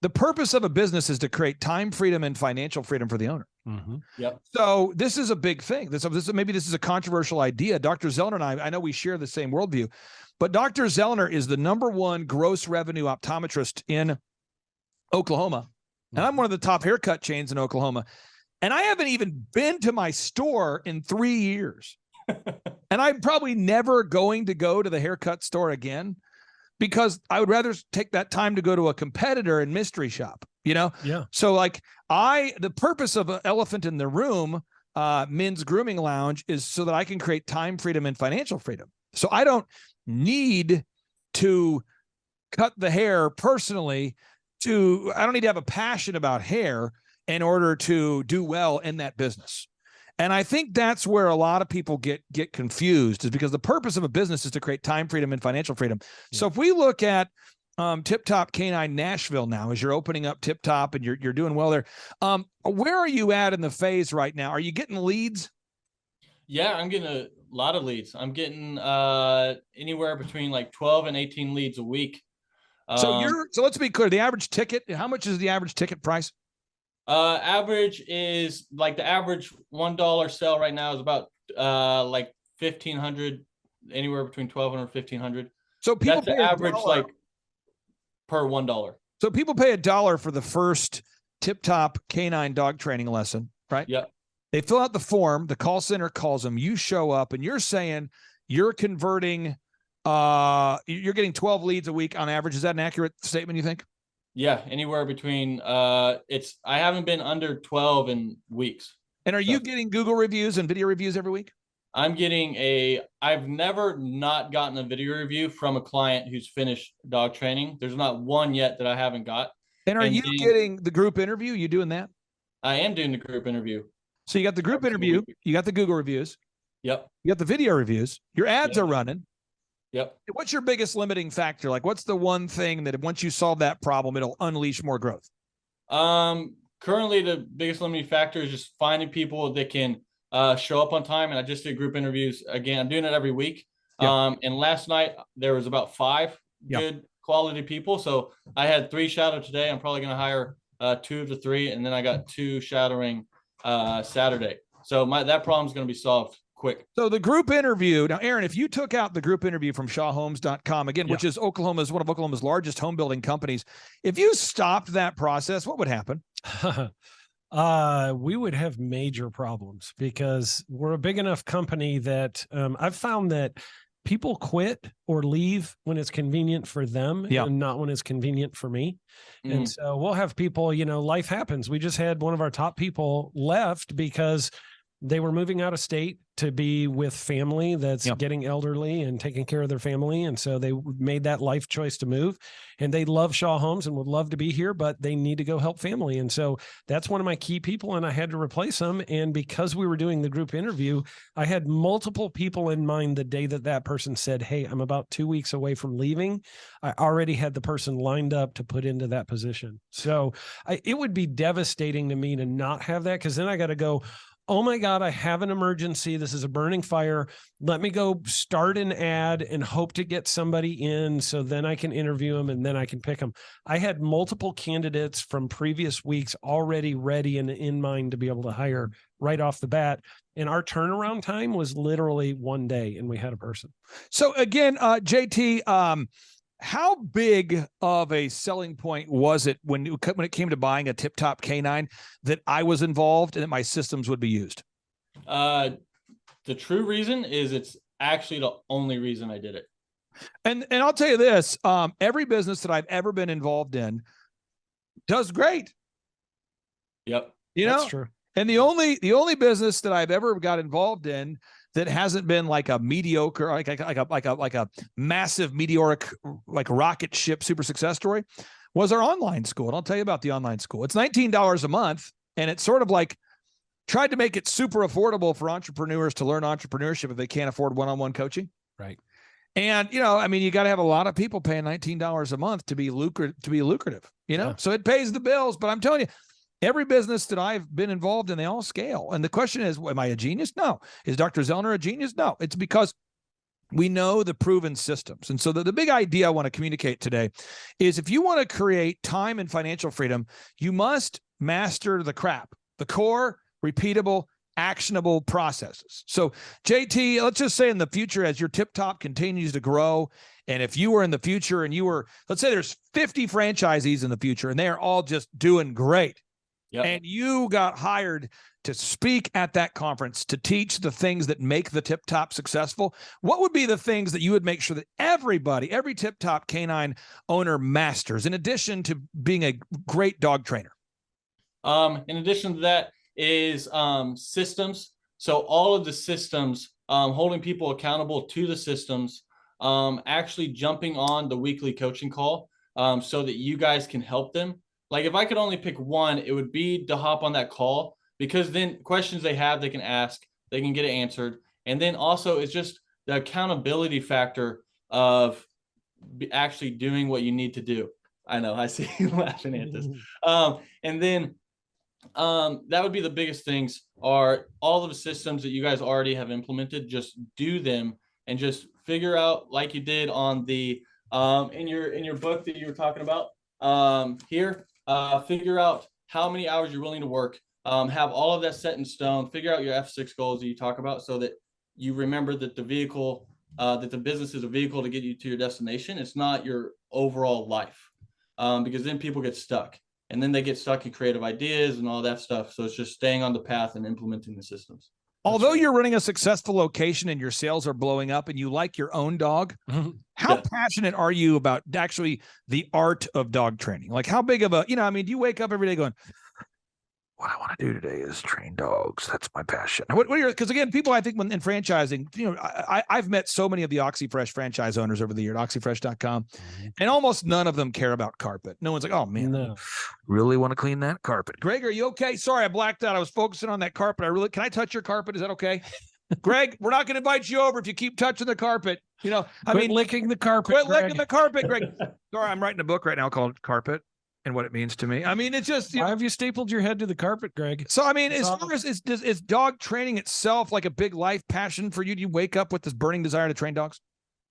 The purpose of a business is to create time freedom and financial freedom for the owner. Mm-hmm. Yep. So this is a big thing. Maybe this is a controversial idea. Dr. Zellner and I know we share the same worldview, but Dr. Zellner is the #1 gross revenue optometrist in Oklahoma. And I'm one of the top haircut chains in Oklahoma. And I haven't even been to my store in 3 years. And I'm probably never going to go to the haircut store again because I would rather take that time to go to a competitor and mystery shop, Yeah. So the purpose of an elephant in the room, men's grooming lounge, is so that I can create time freedom and financial freedom. So I don't need to cut the hair personally I don't need to have a passion about hair in order to do well in that business. And I think that's where a lot of people get confused, is because the purpose of a business is to create time freedom and financial freedom. Yeah. So if we look at Tip Top Canine Nashville now, as you're opening up Tip Top and you're doing well there, where are you at in the phase right now? Are you getting leads? Yeah, I'm getting a lot of leads. I'm getting anywhere between like 12 and 18 leads a week. So let's be clear. The average ticket, how much is the average ticket price? Average is like the average $1 sale right now is about like 1,500, anywhere between 1,200 and 1,500. So people that's the average like per $1. So people pay $1 for the first Tip Top Canine dog training lesson, right? Yeah. They fill out the form. The call center calls them. You show up, and you're saying you're converting. You're getting 12 leads a week on average. Is that an accurate statement, you think? Yeah, anywhere between I haven't been under 12 in weeks. And are you getting Google reviews and video reviews every week? I've never not gotten a video review from a client who's finished dog training. There's not one yet that I haven't got. And are you getting the group interview? You doing that? I am doing the group interview. So you got the group interview, you got the Google reviews. Yep. You got the video reviews. Your ads are running. Yep. What's your biggest limiting factor? Like, what's the one thing that once you solve that problem, it'll unleash more growth? Currently the biggest limiting factor is just finding people that can show up on time. And I just did group interviews again. I'm doing it every week. Yep. And last night there was about 5 good quality people. So I had 3 shadow today. I'm probably going to hire 2 of the 3. And then I got 2 shadowing Saturday. So that problem is going to be solved quick. So the group interview. Now, Aaron, if you took out the group interview from shawhomes.com, again, which is one of Oklahoma's largest home building companies, if you stopped that process, what would happen? We would have major problems because we're a big enough company that I've found that people quit or leave when it's convenient for them and not when it's convenient for me. And so we'll have people, life happens. We just had one of our top people left because they were moving out of state to be with family that's getting elderly and taking care of their family. And so they made that life choice to move, and they love Shaw Homes and would love to be here, but they need to go help family. And so that's one of my key people, and I had to replace them. And because we were doing the group interview, I had multiple people in mind the day that person said, hey, I'm about 2 weeks away from leaving. I already had the person lined up to put into that position. So it would be devastating to me to not have that, because then I got to go, oh my God, I have an emergency. This is a burning fire. Let me go start an ad and hope to get somebody in so then I can interview them and then I can pick them. I had multiple candidates from previous weeks already ready and in mind to be able to hire right off the bat. And our turnaround time was literally 1 day and we had a person. So again, JT, how big of a selling point was it when it came to buying a Tip Top Canine that I was involved and that my systems would be used? The true reason is it's actually the only reason I did it. And I'll tell you this, every business that I've ever been involved in does great. Yep. That's true. And the only business that I've ever got involved in that hasn't been like a mediocre, like a massive meteoric, like rocket ship super success story was our online school. And I'll tell you about the online school. It's $19 a month. And it's sort of like tried to make it super affordable for entrepreneurs to learn entrepreneurship if they can't afford one-on-one coaching. Right. And, I mean, you got to have a lot of people paying $19 a month to be lucrative, Yeah. so it pays the bills. But I'm telling you, every business that I've been involved in, they all scale. And the question is, am I a genius? No. Is Dr. Zellner a genius? No. It's because we know the proven systems. And so the big idea I want to communicate today is if you want to create time and financial freedom, you must master the crap, the core, repeatable, actionable processes. So JT, let's just say in the future, as your Tip Top continues to grow, and if you were in the future and let's say there's 50 franchisees in the future and they're all just doing great. Yep. And you got hired to speak at that conference to teach the things that make the Tip Top successful, what would be the things that you would make sure that every Tip Top canine owner masters, in addition to being a great dog trainer? In addition to that is systems. So all of the systems, holding people accountable to the systems, actually jumping on the weekly coaching call so that you guys can help them. Like if I could only pick one, it would be to hop on that call, because then questions they have, they can ask, they can get it answered. And then also it's just the accountability factor of actually doing what you need to do. I know, I see you laughing at this. And then that would be the biggest things are all of the systems that you guys already have implemented. Just do them and just figure out, like you did on the in your book that you were talking about here. Figure out how many hours you're willing to work, have all of that set in stone, figure out your F6 goals that you talk about so that you remember that the vehicle, that the business is a vehicle to get you to your destination. It's not your overall life, because then people get stuck and then they get stuck in creative ideas and all that stuff. So it's just staying on the path and implementing the systems. Although you're running a successful location and your sales are blowing up and you like your own dog, how passionate are you about actually the art of dog training? Like how big of a, do you wake up every day going, what I want to do today is train dogs. That's my passion. Because again, people, I think when in franchising, I've met so many of the OxyFresh franchise owners over the year at oxyfresh.com, and almost none of them care about carpet. No one's like, oh man, no. Really want to clean that carpet. Greg, are you okay? Sorry, I blacked out. I was focusing on that carpet. Can I touch your carpet? Is that okay? Greg, we're not going to invite you over if you keep touching the carpet. Quit licking the carpet. Quit licking the carpet, Greg. Sorry, I'm writing a book right now called Carpet and What It Means to Me. I mean, it's just, why have you stapled your head to the carpet, Greg? So, I mean, as far as is dog training itself like a big life passion for you? Do you wake up with this burning desire to train dogs?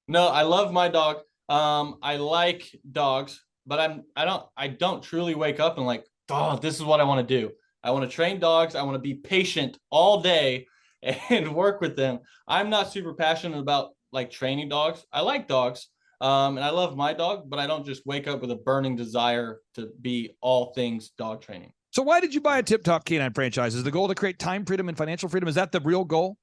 No, I love my dog. I like dogs, but I don't truly wake up and like, oh, this is what I want to do. I want to train dogs. I want to be patient all day and work with them. I'm not super passionate about like training dogs. I like dogs. And I love my dog, but I don't just wake up with a burning desire to be all things dog training. So why did you buy a Tip Top Canine franchise? Is the goal to create time freedom and financial freedom? Is that the real goal?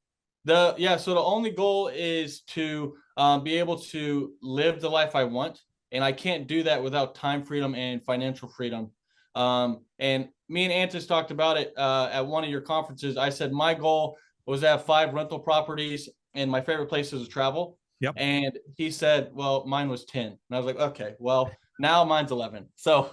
So the only goal is to be able to live the life I want. And I can't do that without time freedom and financial freedom. And me and Antis talked about it at one of your conferences. I said my goal was to have 5 rental properties, and my favorite places to travel. Yep. And he said, well, mine was 10. And I was like, okay, well, now mine's 11. So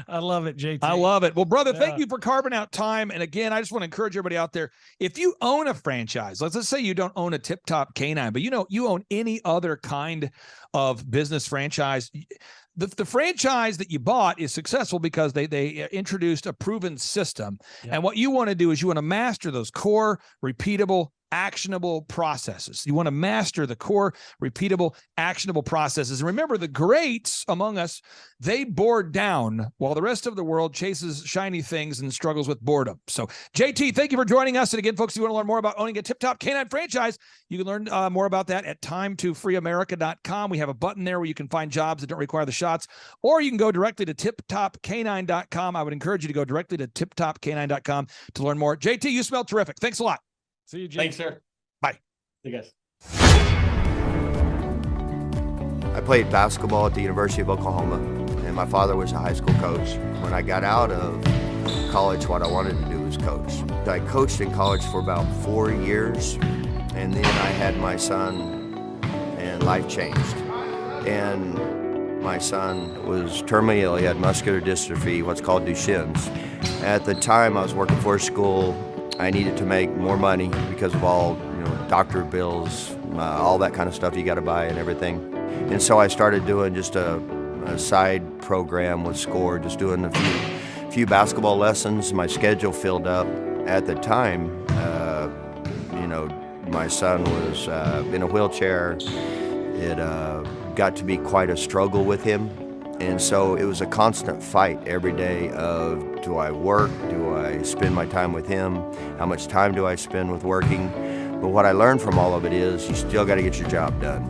I love it, JT. I love it. Well, brother, thank you for carving out time. And again, I just want to encourage everybody out there. If you own a franchise, let's say you don't own a Tip Top Canine, but you own any other kind of business franchise. The franchise that you bought is successful because they introduced a proven system. Yep. And what you want to do is you want to master those core, repeatable, actionable processes. You want to master the core, repeatable, actionable processes. And remember, the greats among us, they bored down while the rest of the world chases shiny things and struggles with boredom. So, JT, thank you for joining us. And again, folks, if you want to learn more about owning a tip-top canine franchise, you can learn more about that at timetofreeamerica.com. We have a button there where you can find jobs that don't require the shots, or you can go directly to tiptopcanine.com. I would encourage you to go directly to tiptopcanine.com to learn more. JT, you smell terrific. Thanks a lot. See you, Jim. Thanks, sir. Bye. See you guys. I played basketball at the University of Oklahoma, and my father was a high school coach. When I got out of college, what I wanted to do was coach. I coached in college for about 4 years, and then I had my son, and life changed. And my son was terminally ill. He had muscular dystrophy, what's called Duchenne's. At the time, I was working for a school. I needed to make more money because of all, doctor bills, all that kind of stuff you got to buy and everything. And so I started doing just a side program with SCORE, just doing a few basketball lessons. My schedule filled up. At the time, my son was in a wheelchair. It got to be quite a struggle with him. And so it was a constant fight every day of, do I work? Do I spend my time with him? How much time do I spend with working? But what I learned from all of it is you still got to get your job done.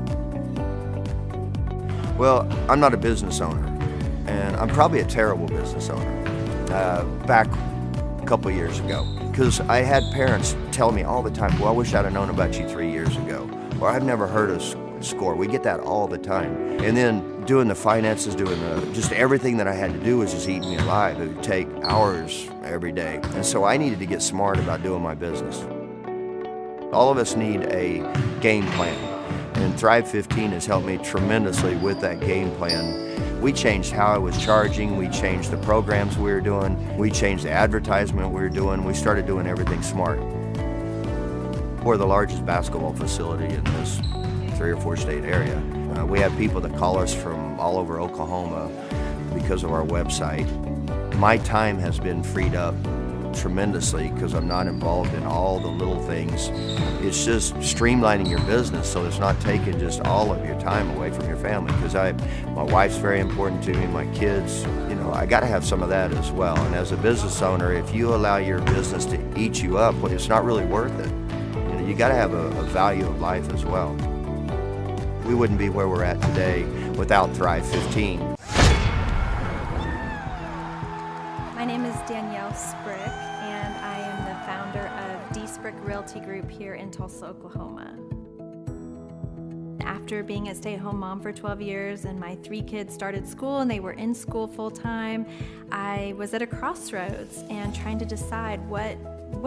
Well, I'm not a business owner, and I'm probably a terrible business owner. Back a couple of years ago, because I had parents tell me all the time, well, I wish I'd have known about you 3 years ago, or I've never heard of SCORE. We get that all the time. And then doing the finances, just everything that I had to do was just eating me alive. It would take hours every day. And so I needed to get smart about doing my business. All of us need a game plan. And Thrive 15 has helped me tremendously with that game plan. We changed how I was charging. We changed the programs we were doing. We changed the advertisement we were doing. We started doing everything smart. We're the largest basketball facility in this 3 or 4 state area. We have people that call us from all over Oklahoma because of our website. My time has been freed up tremendously because I'm not involved in all the little things. It's just streamlining your business so it's not taking just all of your time away from your family, because my wife's very important to me, my kids, I got to have some of that as well. And as a business owner, if you allow your business to eat you up, well, it's not really worth it. You got to have a value of life as well. We wouldn't be where we're at today without Thrive 15. My name is Danielle Sprick, and I am the founder of D Sprick Realty Group here in Tulsa, Oklahoma. After being a stay-at-home mom for 12 years and my 3 kids started school and they were in school full-time, I was at a crossroads and trying to decide what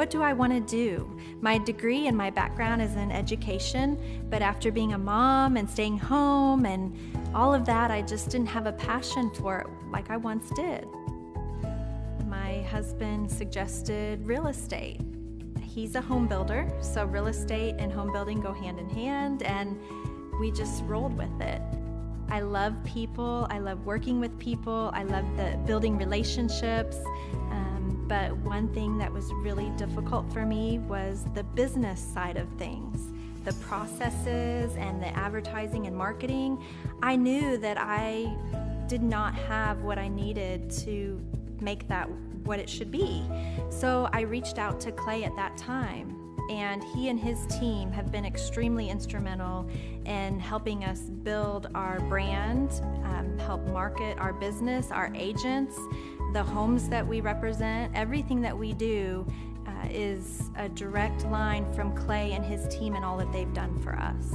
do I want to do? My degree and my background is in education, but after being a mom and staying home and all of that, I just didn't have a passion for it like I once did. My husband suggested real estate. He's a home builder, so real estate and home building go hand in hand, and we just rolled with it. I love people, I love working with people, I love building relationships. But one thing that was really difficult for me was the business side of things, the processes and the advertising and marketing. I knew that I did not have what I needed to make that what it should be. So I reached out to Clay at that time, and he and his team have been extremely instrumental in helping us build our brand, help market our business, our agents, the homes that we represent. Everything that we do is a direct line from Clay and his team and all that they've done for us.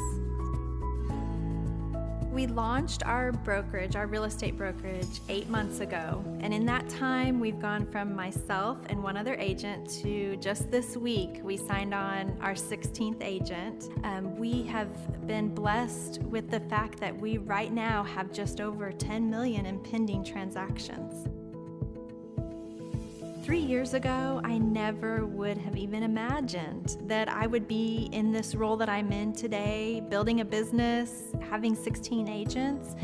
We launched our brokerage, our real estate brokerage, 8 months ago. And in that time, we've gone from myself and one other agent to just this week, we signed on our 16th agent. We have been blessed with the fact that we right now have just over 10 million in pending transactions. 3 years ago, I never would have even imagined that I would be in this role that I'm in today, building a business, having 16 agents.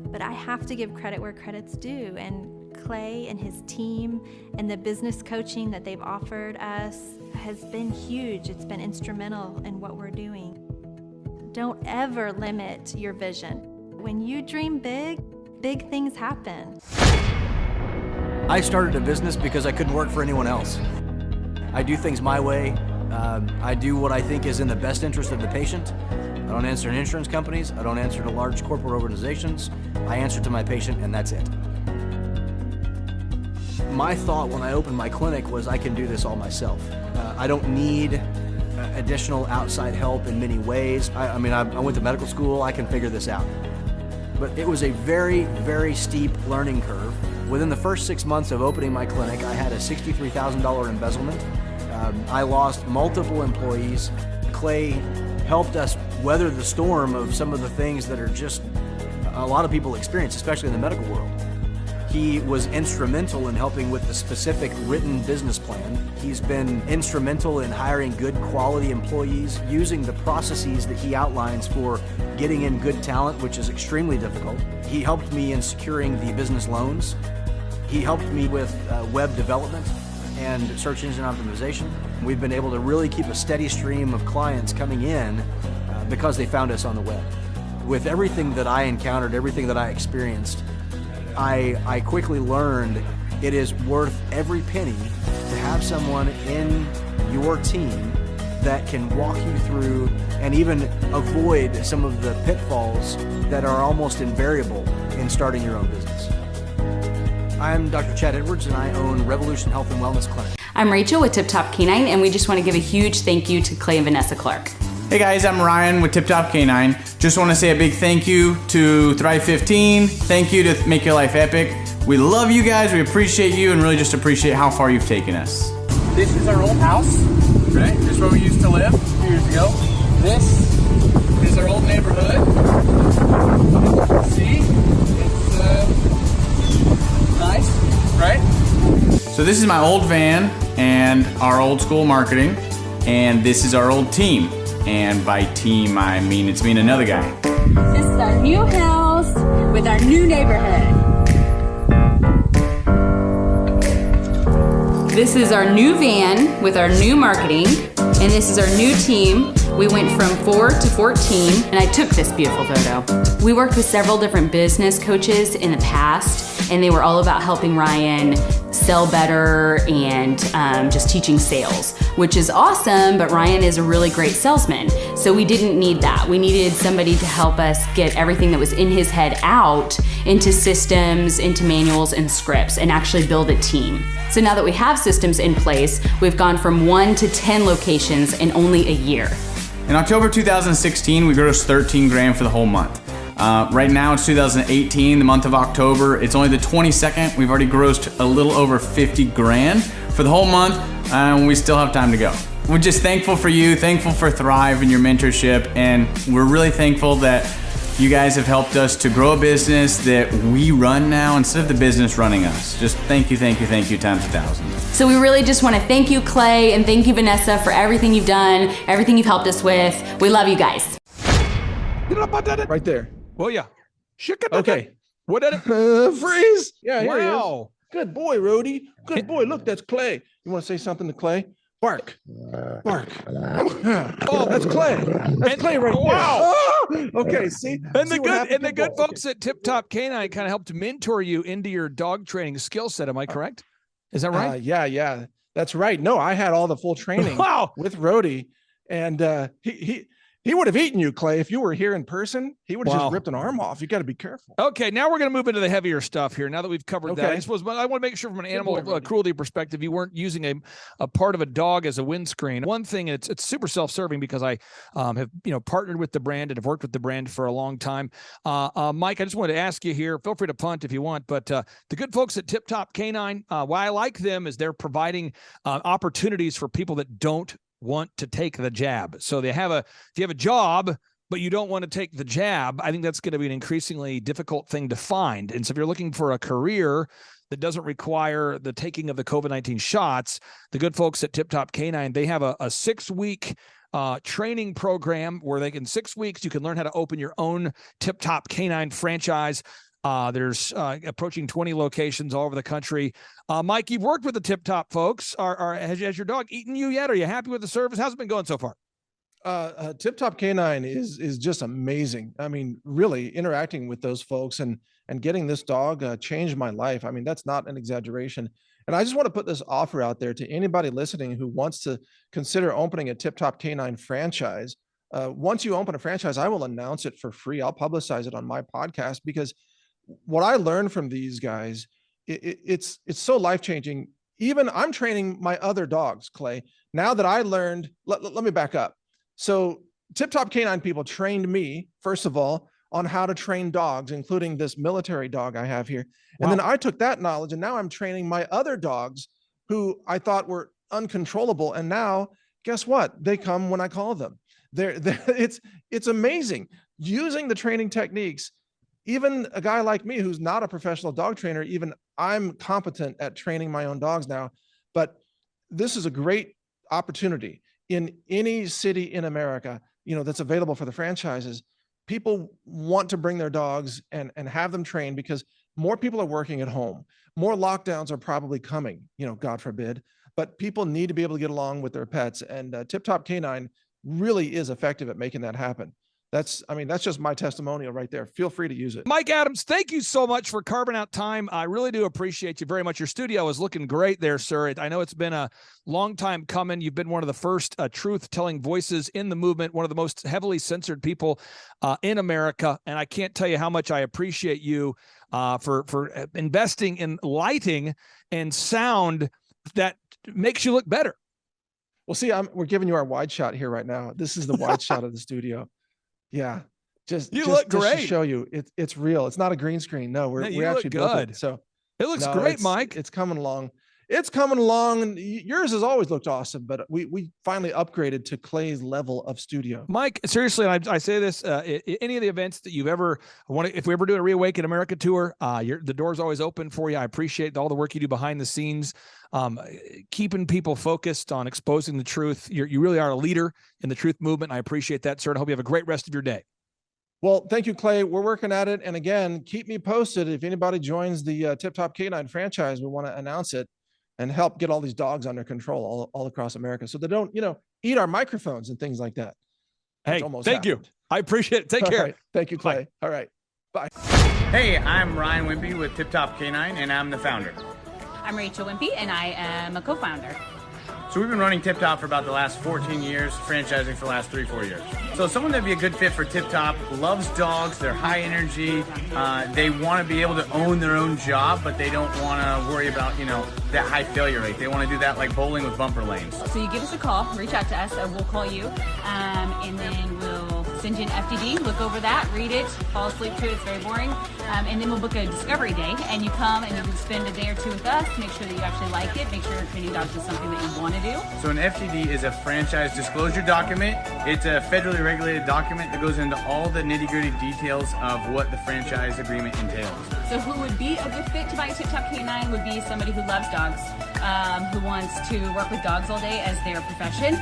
But I have to give credit where credit's due. And Clay and his team and the business coaching that they've offered us has been huge. It's been instrumental in what we're doing. Don't ever limit your vision. When you dream big, big things happen. I started a business because I couldn't work for anyone else. I do things my way. I do what I think is in the best interest of the patient. I don't answer to insurance companies. I don't answer to large corporate organizations. I answer to my patient, and that's it. My thought when I opened my clinic was I can do this all myself. I don't need additional outside help in many ways. I went to medical school. I can figure this out. But it was a very, very steep learning curve. Within the first 6 months of opening my clinic, I had a $63,000 embezzlement. I lost multiple employees. Clay helped us weather the storm of some of the things that are just a lot of people experience, especially in the medical world. He was instrumental in helping with the specific written business plan. He's been instrumental in hiring good quality employees, using the processes that he outlines for getting in good talent, which is extremely difficult. He helped me in securing the business loans. He helped me with web development and search engine optimization. We've been able to really keep a steady stream of clients coming in because they found us on the web. With everything that I encountered, everything that I experienced, I quickly learned it is worth every penny to have someone in your team that can walk you through and even avoid some of the pitfalls that are almost invariable in starting your own business. I'm Dr. Chad Edwards, and I own Revolution Health and Wellness Clinic. I'm Rachel with Tip Top Canine, and we just want to give a huge thank you to Clay and Vanessa Clark. Hey guys, I'm Ryan with Tip Top Canine. Just want to say a big thank you to Thrive 15. Thank you to Make Your Life Epic. We love you guys, we appreciate you, and really just appreciate how far you've taken us. This is our old house, right? This is where we used to live a few years ago. This is our old neighborhood. See? It's nice, right? So this is my old van and our old school marketing, and this is our old team. And by team, I mean it's me and another guy. This is our new house with our new neighborhood. This is our new van with our new marketing, and this is our new team. We went from 4 to 14, and I took this beautiful photo. We worked with several different business coaches in the past, and they were all about helping Ryan sell better and just teaching sales, which is awesome, but Ryan is a really great salesman. So we didn't need that. We needed somebody to help us get everything that was in his head out into systems, into manuals and scripts, and actually build a team. So now that we have systems in place, we've gone from 1 to 10 locations in only a year. In October 2016, we grossed 13 grand for the whole month. Right now it's 2018, the month of October. It's only the 22nd. We've already grossed a little over 50 grand for the whole month, and we still have time to go. We're just thankful for you, thankful for Thrive and your mentorship, and we're really thankful that you guys have helped us to grow a business that we run now instead of the business running us. Just thank you times 1,000. So we really just want to thank you, Clay, and thank you, Vanessa, for everything you've done, everything you've helped us with. We love you guys. Right there. Well, yeah. Okay. What did it? Freeze. Yeah, here he is. Wow. Good boy, Rhodey. Good boy. Look, that's Clay. You want to say something to Clay? Bark. Bark. Oh, that's Clay. That's Clay right there. Wow. Oh, okay, see? And See the good folks at Tip Top Canine kind of helped mentor you into your dog training skill set. Am I correct? Is that right? Yeah. That's right. No, I had all the full training with Rhodey, and he would have eaten you, Clay. If you were here in person, he would have just ripped an arm off. You got to be careful. Okay, now we're going to move into the heavier stuff here. Now that we've covered that, I suppose, but I want to make sure from an animal cruelty perspective, you weren't using a part of a dog as a windscreen. One thing, it's super self-serving because I have partnered with the brand and have worked with the brand for a long time. Mike, I just wanted to ask you here. Feel free to punt if you want, but the good folks at Tip Top Canine, why I like them is they're providing opportunities for people that don't want to take the jab. So if you have a job, but you don't want to take the jab, I think that's going to be an increasingly difficult thing to find. And so if you're looking for a career that doesn't require the taking of the COVID-19 shots, the good folks at Tip Top Canine, they have a 6-week training program where in 6 weeks, you can learn how to open your own Tip Top Canine franchise. There's approaching 20 locations all over the country. Mike, you've worked with the Tip Top folks. Has your dog eaten you yet? Are you happy with the service? How's it been going so far? Tip Top Canine is just amazing. I mean, really interacting with those folks and getting this dog changed my life. I mean, that's not an exaggeration. And I just want to put this offer out there to anybody listening who wants to consider opening a Tip Top Canine franchise. Once you open a franchise, I will announce it for free. I'll publicize it on my podcast, because what I learned from these guys, it's so life-changing. Even I'm training my other dogs, Clay. Now that I learned, let me back up. So Tip Top Canine people trained me, first of all, on how to train dogs, including this military dog I have here. And then I took that knowledge and now I'm training my other dogs who I thought were uncontrollable. And now guess what? They come when I call them. It's amazing using the training techniques. Even a guy like me, who's not a professional dog trainer, even I'm competent at training my own dogs now. But this is a great opportunity in any city in America, that's available for the franchises. People want to bring their dogs and have them trained, because more people are working at home. More lockdowns are probably coming, God forbid, but people need to be able to get along with their pets. And Tip Top Canine really is effective at making that happen. That's just my testimonial right there. Feel free to use it. Mike Adams, thank you so much for carving out time. I really do appreciate you very much. Your studio is looking great there, sir. I know it's been a long time coming. You've been one of the first truth-telling voices in the movement, one of the most heavily censored people in America. And I can't tell you how much I appreciate you for investing in lighting and sound that makes you look better. Well, see, we're giving you our wide shot here right now. This is the wide shot of the studio. Yeah, just look great. To show you, it's real. It's not a green screen. No, we actually good. So it looks great, Mike. It's coming along. It's coming along, and yours has always looked awesome. But we finally upgraded to Clay's level of studio. Mike, seriously, I say this: any of the events that you've ever wanted, if we ever do a Reawaken America tour, the door's always open for you. I appreciate all the work you do behind the scenes, keeping people focused on exposing the truth. You really are a leader in the truth movement. I appreciate that, sir. And I hope you have a great rest of your day. Well, thank you, Clay. We're working at it. And again, keep me posted. If anybody joins the Tip Top Canine franchise, we want to announce it and help get all these dogs under control all across America, so they don't, eat our microphones and things like that. Hey, thank you. I appreciate it. Take care. Right. Thank you, Clay. Bye. All right. Bye. Hey, I'm Ryan Wimpy with Tip Top Canine, and I'm the founder. I'm Rachel Wimpy, and I am a co-founder. So we've been running Tip Top for about the last 14 years, franchising for the last 3-4 years. So someone that'd be a good fit for Tip Top loves dogs, they're high energy, they want to be able to own their own job, but they don't want to worry about, that high failure rate. They want to do that like bowling with bumper lanes. So you give us a call, reach out to us, we'll call you, and then we'll send you an FDD, look over that, read it, fall asleep to it, it's very boring, and then we'll book a discovery day, and you come and you can spend a day or two with us, make sure that you actually like it, make sure your training dogs is something that you want to do. So an FDD is a franchise disclosure document. It's a federally regulated document that goes into all the nitty-gritty details of what the franchise agreement entails. So who would be a good fit to buy a Tip Top Canine would be somebody who loves dogs, who wants to work with dogs all day as their profession.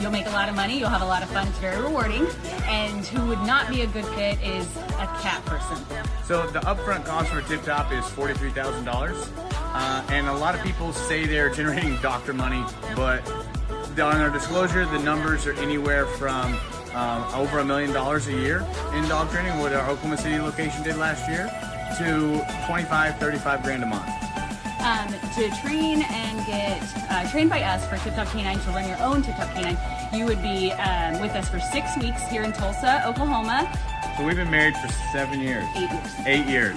You'll make a lot of money, you'll have a lot of fun, it's very rewarding. And who would not be a good fit is a cat person. So the upfront cost for Tip Top is $43,000. And a lot of people say they're generating doctor money, but on our disclosure, the numbers are anywhere from over $1 million a year in dog training, what our Oklahoma City location did last year, to $25-35 grand a month. To train and get trained by us for Tip Top Canine, to run your own Tip Top Canine, you would be with us for 6 weeks here in Tulsa, Oklahoma. So we've been married for 7 years. 8 years. 8 years.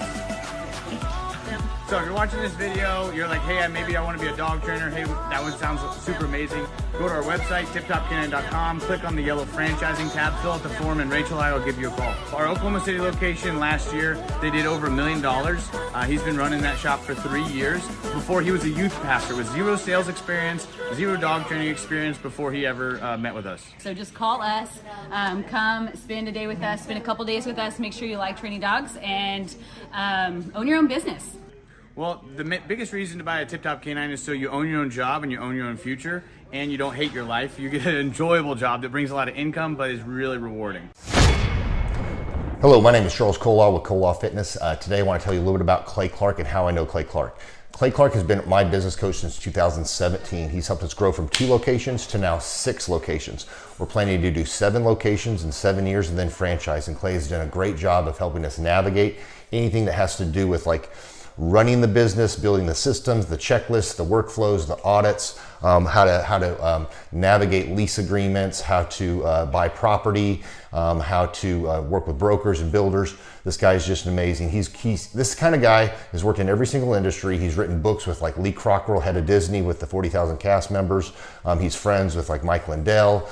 So if you're watching this video, you're like, hey, maybe I want to be a dog trainer. Hey, that one sounds super amazing. Go to our website, tiptopcanine.com, click on the yellow franchising tab, fill out the form, and Rachel and I will give you a call. Our Oklahoma City location last year, they did over $1 million. He's been running that shop for 3 years. Before, he was a youth pastor with 0 sales experience, 0 dog training experience before he ever met with us. So just call us, come spend a day with us, spend a couple days with us, make sure you like training dogs, and own your own business. Well, the biggest reason to buy a Tip Top Canine is so you own your own job and you own your own future, and you don't hate your life. You get an enjoyable job that brings a lot of income but is really rewarding. Hello, my name is Charles Kolaw with Kolaw Fitness. Today I want to tell you a little bit about Clay Clark and how I know Clay Clark. Clay Clark has been my business coach since 2017. He's helped us grow from 2 locations to now 6 locations. We're planning to do 7 locations in 7 years and then franchise. And Clay has done a great job of helping us navigate anything that has to do with like running the business, building the systems, the checklists, the workflows, the audits, how to navigate lease agreements, how to buy property, how to work with brokers and builders. This guy is just amazing. He's this kind of guy has worked in every single industry. He's written books with like Lee Crockrell, head of Disney, with the 40,000 cast members. He's friends with like Mike Lindell.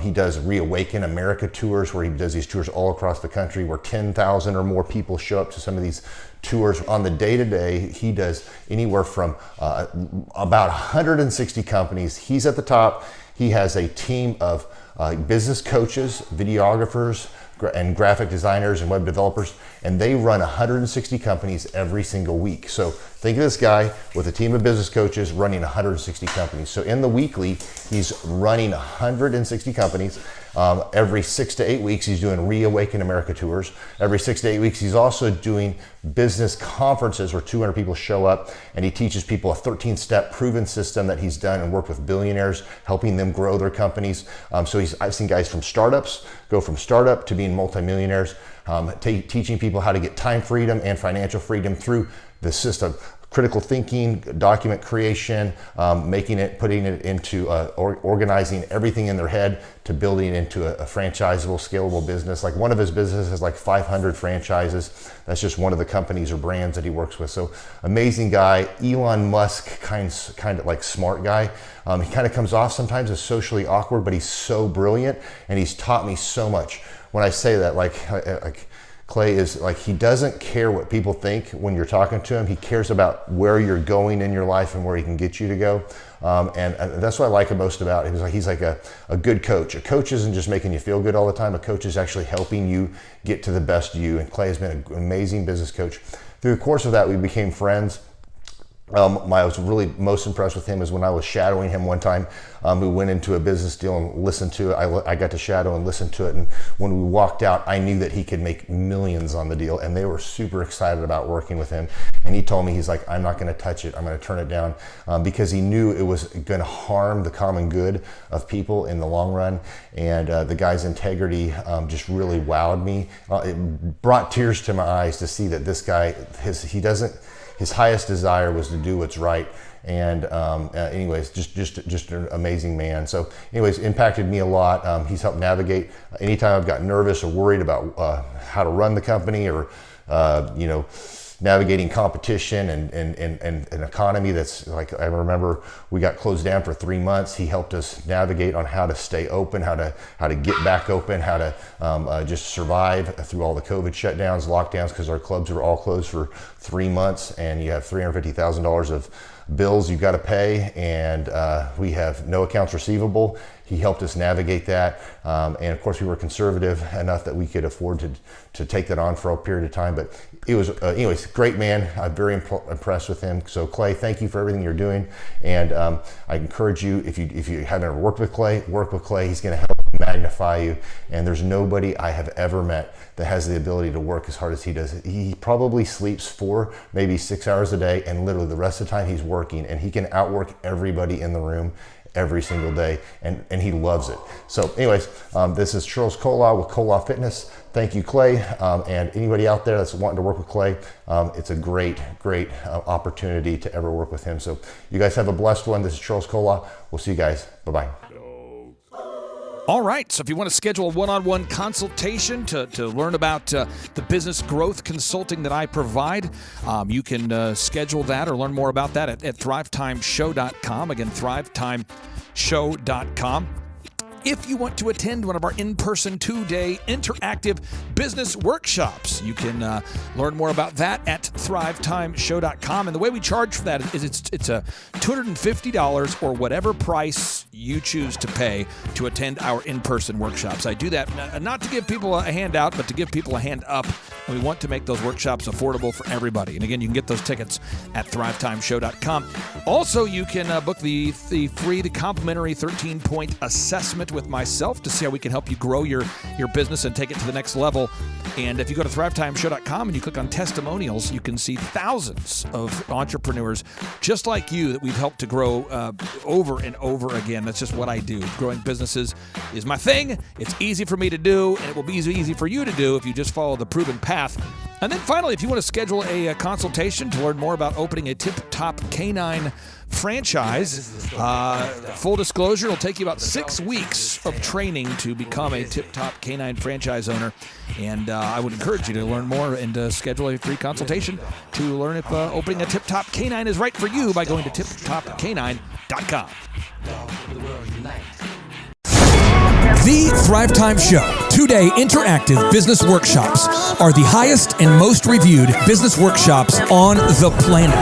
He does Reawaken America tours, where he does these tours all across the country where 10,000 or more people show up to some of these tours. On the day-to-day, he does anywhere from about 160 companies. He's at the top. He has a team of business coaches, videographers, and graphic designers and web developers, and they run 160 companies every single week. So think of this guy with a team of business coaches running 160 companies. So in the weekly, he's running 160 companies. Every 6 to 8 weeks, he's doing Reawaken America tours. Every 6 to 8 weeks, he's also doing business conferences where 200 people show up, and he teaches people a 13-step proven system that he's done and worked with billionaires, helping them grow their companies. So I've seen guys from startups go from startup to being multimillionaires, teaching people how to get time freedom and financial freedom through the system. Critical thinking, document creation, putting it into organizing everything in their head to building it into a franchisable, scalable business. Like one of his businesses has like 500 franchises. That's just one of the companies or brands that he works with. So amazing guy. Elon Musk kind of like smart guy. He kind of comes off sometimes as socially awkward, but he's so brilliant and he's taught me so much. When I say that, like Clay is like, he doesn't care what people think when you're talking to him. He cares about where you're going in your life and where he can get you to go. And that's what I like most about him. He's like a good coach. A coach isn't just making you feel good all the time. A coach is actually helping you get to the best you. And Clay has been an amazing business coach. Through the course of that, we became friends. I was really most impressed with him is when I was shadowing him one time. We went into a business deal and listened to it. I got to shadow and listen to it. And when we walked out, I knew that he could make millions on the deal. And they were super excited about working with him. And he told me, he's like, I'm not going to touch it. I'm going to turn it down because he knew it was going to harm the common good of people in the long run. And the guy's integrity just really wowed me. It brought tears to my eyes to see that this guy, his highest desire was to do what's right. And anyways, just an amazing man. So anyways, impacted me a lot. He's helped navigate anytime I've got nervous or worried about how to run the company or, navigating competition and an economy that's like, I remember we got closed down for 3 months. He helped us navigate on how to stay open, how to get back open, how to just survive through all the COVID shutdowns, lockdowns, because our clubs were all closed for 3 months, and you have $350,000 of bills you've got to pay, and we have no accounts receivable. He helped us navigate that, and of course we were conservative enough that we could afford to take that on for a period of time. But it was anyways, great man. I'm very impressed with him. So Clay, thank you for everything you're doing, and I encourage you, if you haven't ever worked with Clay, work with Clay. He's going to help magnify you, and there's nobody I have ever met that has the ability to work as hard as he does. He probably sleeps 4, maybe 6 hours a day, and literally the rest of the time he's working, and he can outwork everybody in the room every single day, and he loves it. So anyways, this is Charles Kolaw with Kolaw Fitness. Thank you, Clay, and anybody out there that's wanting to work with Clay, it's a great opportunity to ever work with him. So you guys have a blessed one. This is Charles Kolaw. We'll see you guys. Bye-bye. All right, so if you want to schedule a one-on-one consultation to learn about the business growth consulting that I provide, you can schedule that or learn more about that at thrivetimeshow.com. Again, thrivetimeshow.com. If you want to attend one of our in-person 2-day interactive business workshops, you can learn more about that at thrivetimeshow.com. And the way we charge for that is it's a $250 or whatever price you choose to pay to attend our in-person workshops. I do that not to give people a handout, but to give people a hand up. And we want to make those workshops affordable for everybody. And again, you can get those tickets at thrivetimeshow.com. Also, you can book the complimentary 13-point assessment with myself to see how we can help you grow your business and take it to the next level. And if you go to thrivetimeshow.com and you click on testimonials, you can see thousands of entrepreneurs just like you that we've helped to grow over and over again. That's just what I do. Growing businesses is my thing. It's easy for me to do, and it will be easy for you to do if you just follow the proven path. And then finally, if you want to schedule a consultation to learn more about opening a tip-top canine franchise, full disclosure, it'll take you about 6 weeks of training to become a tip-top canine franchise owner. And I would encourage you to learn more and schedule a free consultation to learn if opening a tip-top canine is right for you by going to tiptopcanine.com. The Thrive Time Show 2-day interactive business workshops are the highest and most reviewed business workshops on the planet.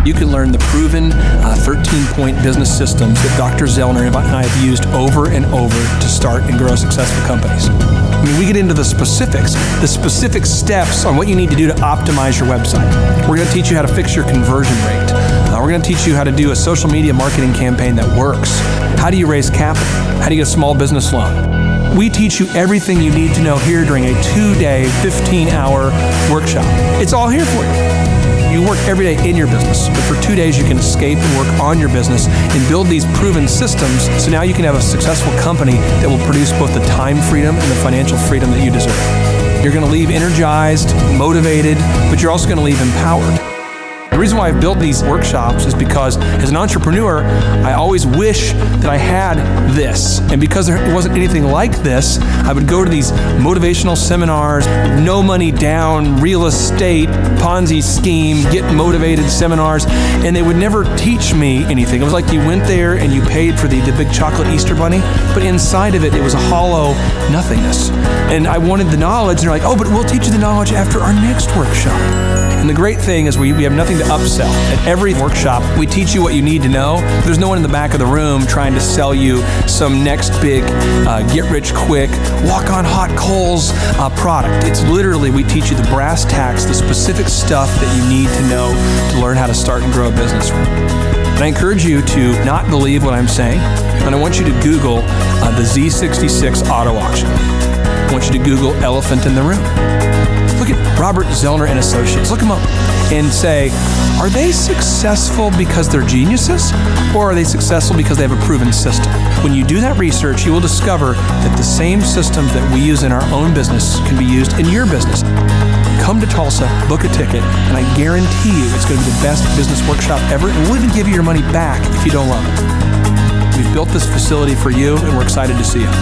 You can learn the proven 13-point business systems that Dr. Zellner and I have used over and over to start and grow successful companies. I mean, we get into the specific steps on what you need to do to optimize your website. We're going to teach you how to fix your conversion rate. We're going to teach you how to do a social media marketing campaign that works. How do you raise capital? How do you get a small business loan? We teach you everything you need to know here during a 2-day, 15-hour workshop. It's all here for you. You work every day in your business, but for 2 days you can escape and work on your business and build these proven systems so now you can have a successful company that will produce both the time freedom and the financial freedom that you deserve. You're going to leave energized, motivated, but you're also going to leave empowered. The reason why I've built these workshops is because as an entrepreneur, I always wish that I had this. And because there wasn't anything like this, I would go to these motivational seminars, no money down, real estate, Ponzi scheme, get motivated seminars, and they would never teach me anything. It was like you went there and you paid for the big chocolate Easter bunny, but inside of it, it was a hollow nothingness. And I wanted the knowledge, and they're like, oh, but we'll teach you the knowledge after our next workshop. And the great thing is we have nothing to upsell. At every workshop, we teach you what you need to know. There's no one in the back of the room trying to sell you some next big get-rich-quick, walk-on-hot coals product. It's literally, we teach you the brass tacks, the specific stuff that you need to know to learn how to start and grow a business. And I encourage you to not believe what I'm saying, and I want you to Google the Z66 auto auction. I want you to Google elephant in the room. Look at Robert Zellner and Associates. Look them up and say, are they successful because they're geniuses, or are they successful because they have a proven system? When you do that research, you will discover that the same systems that we use in our own business can be used in your business. Come to Tulsa, book a ticket, and I guarantee you it's going to be the best business workshop ever, and we'll even give you your money back if you don't love it. We've built this facility for you, and we're excited to see you.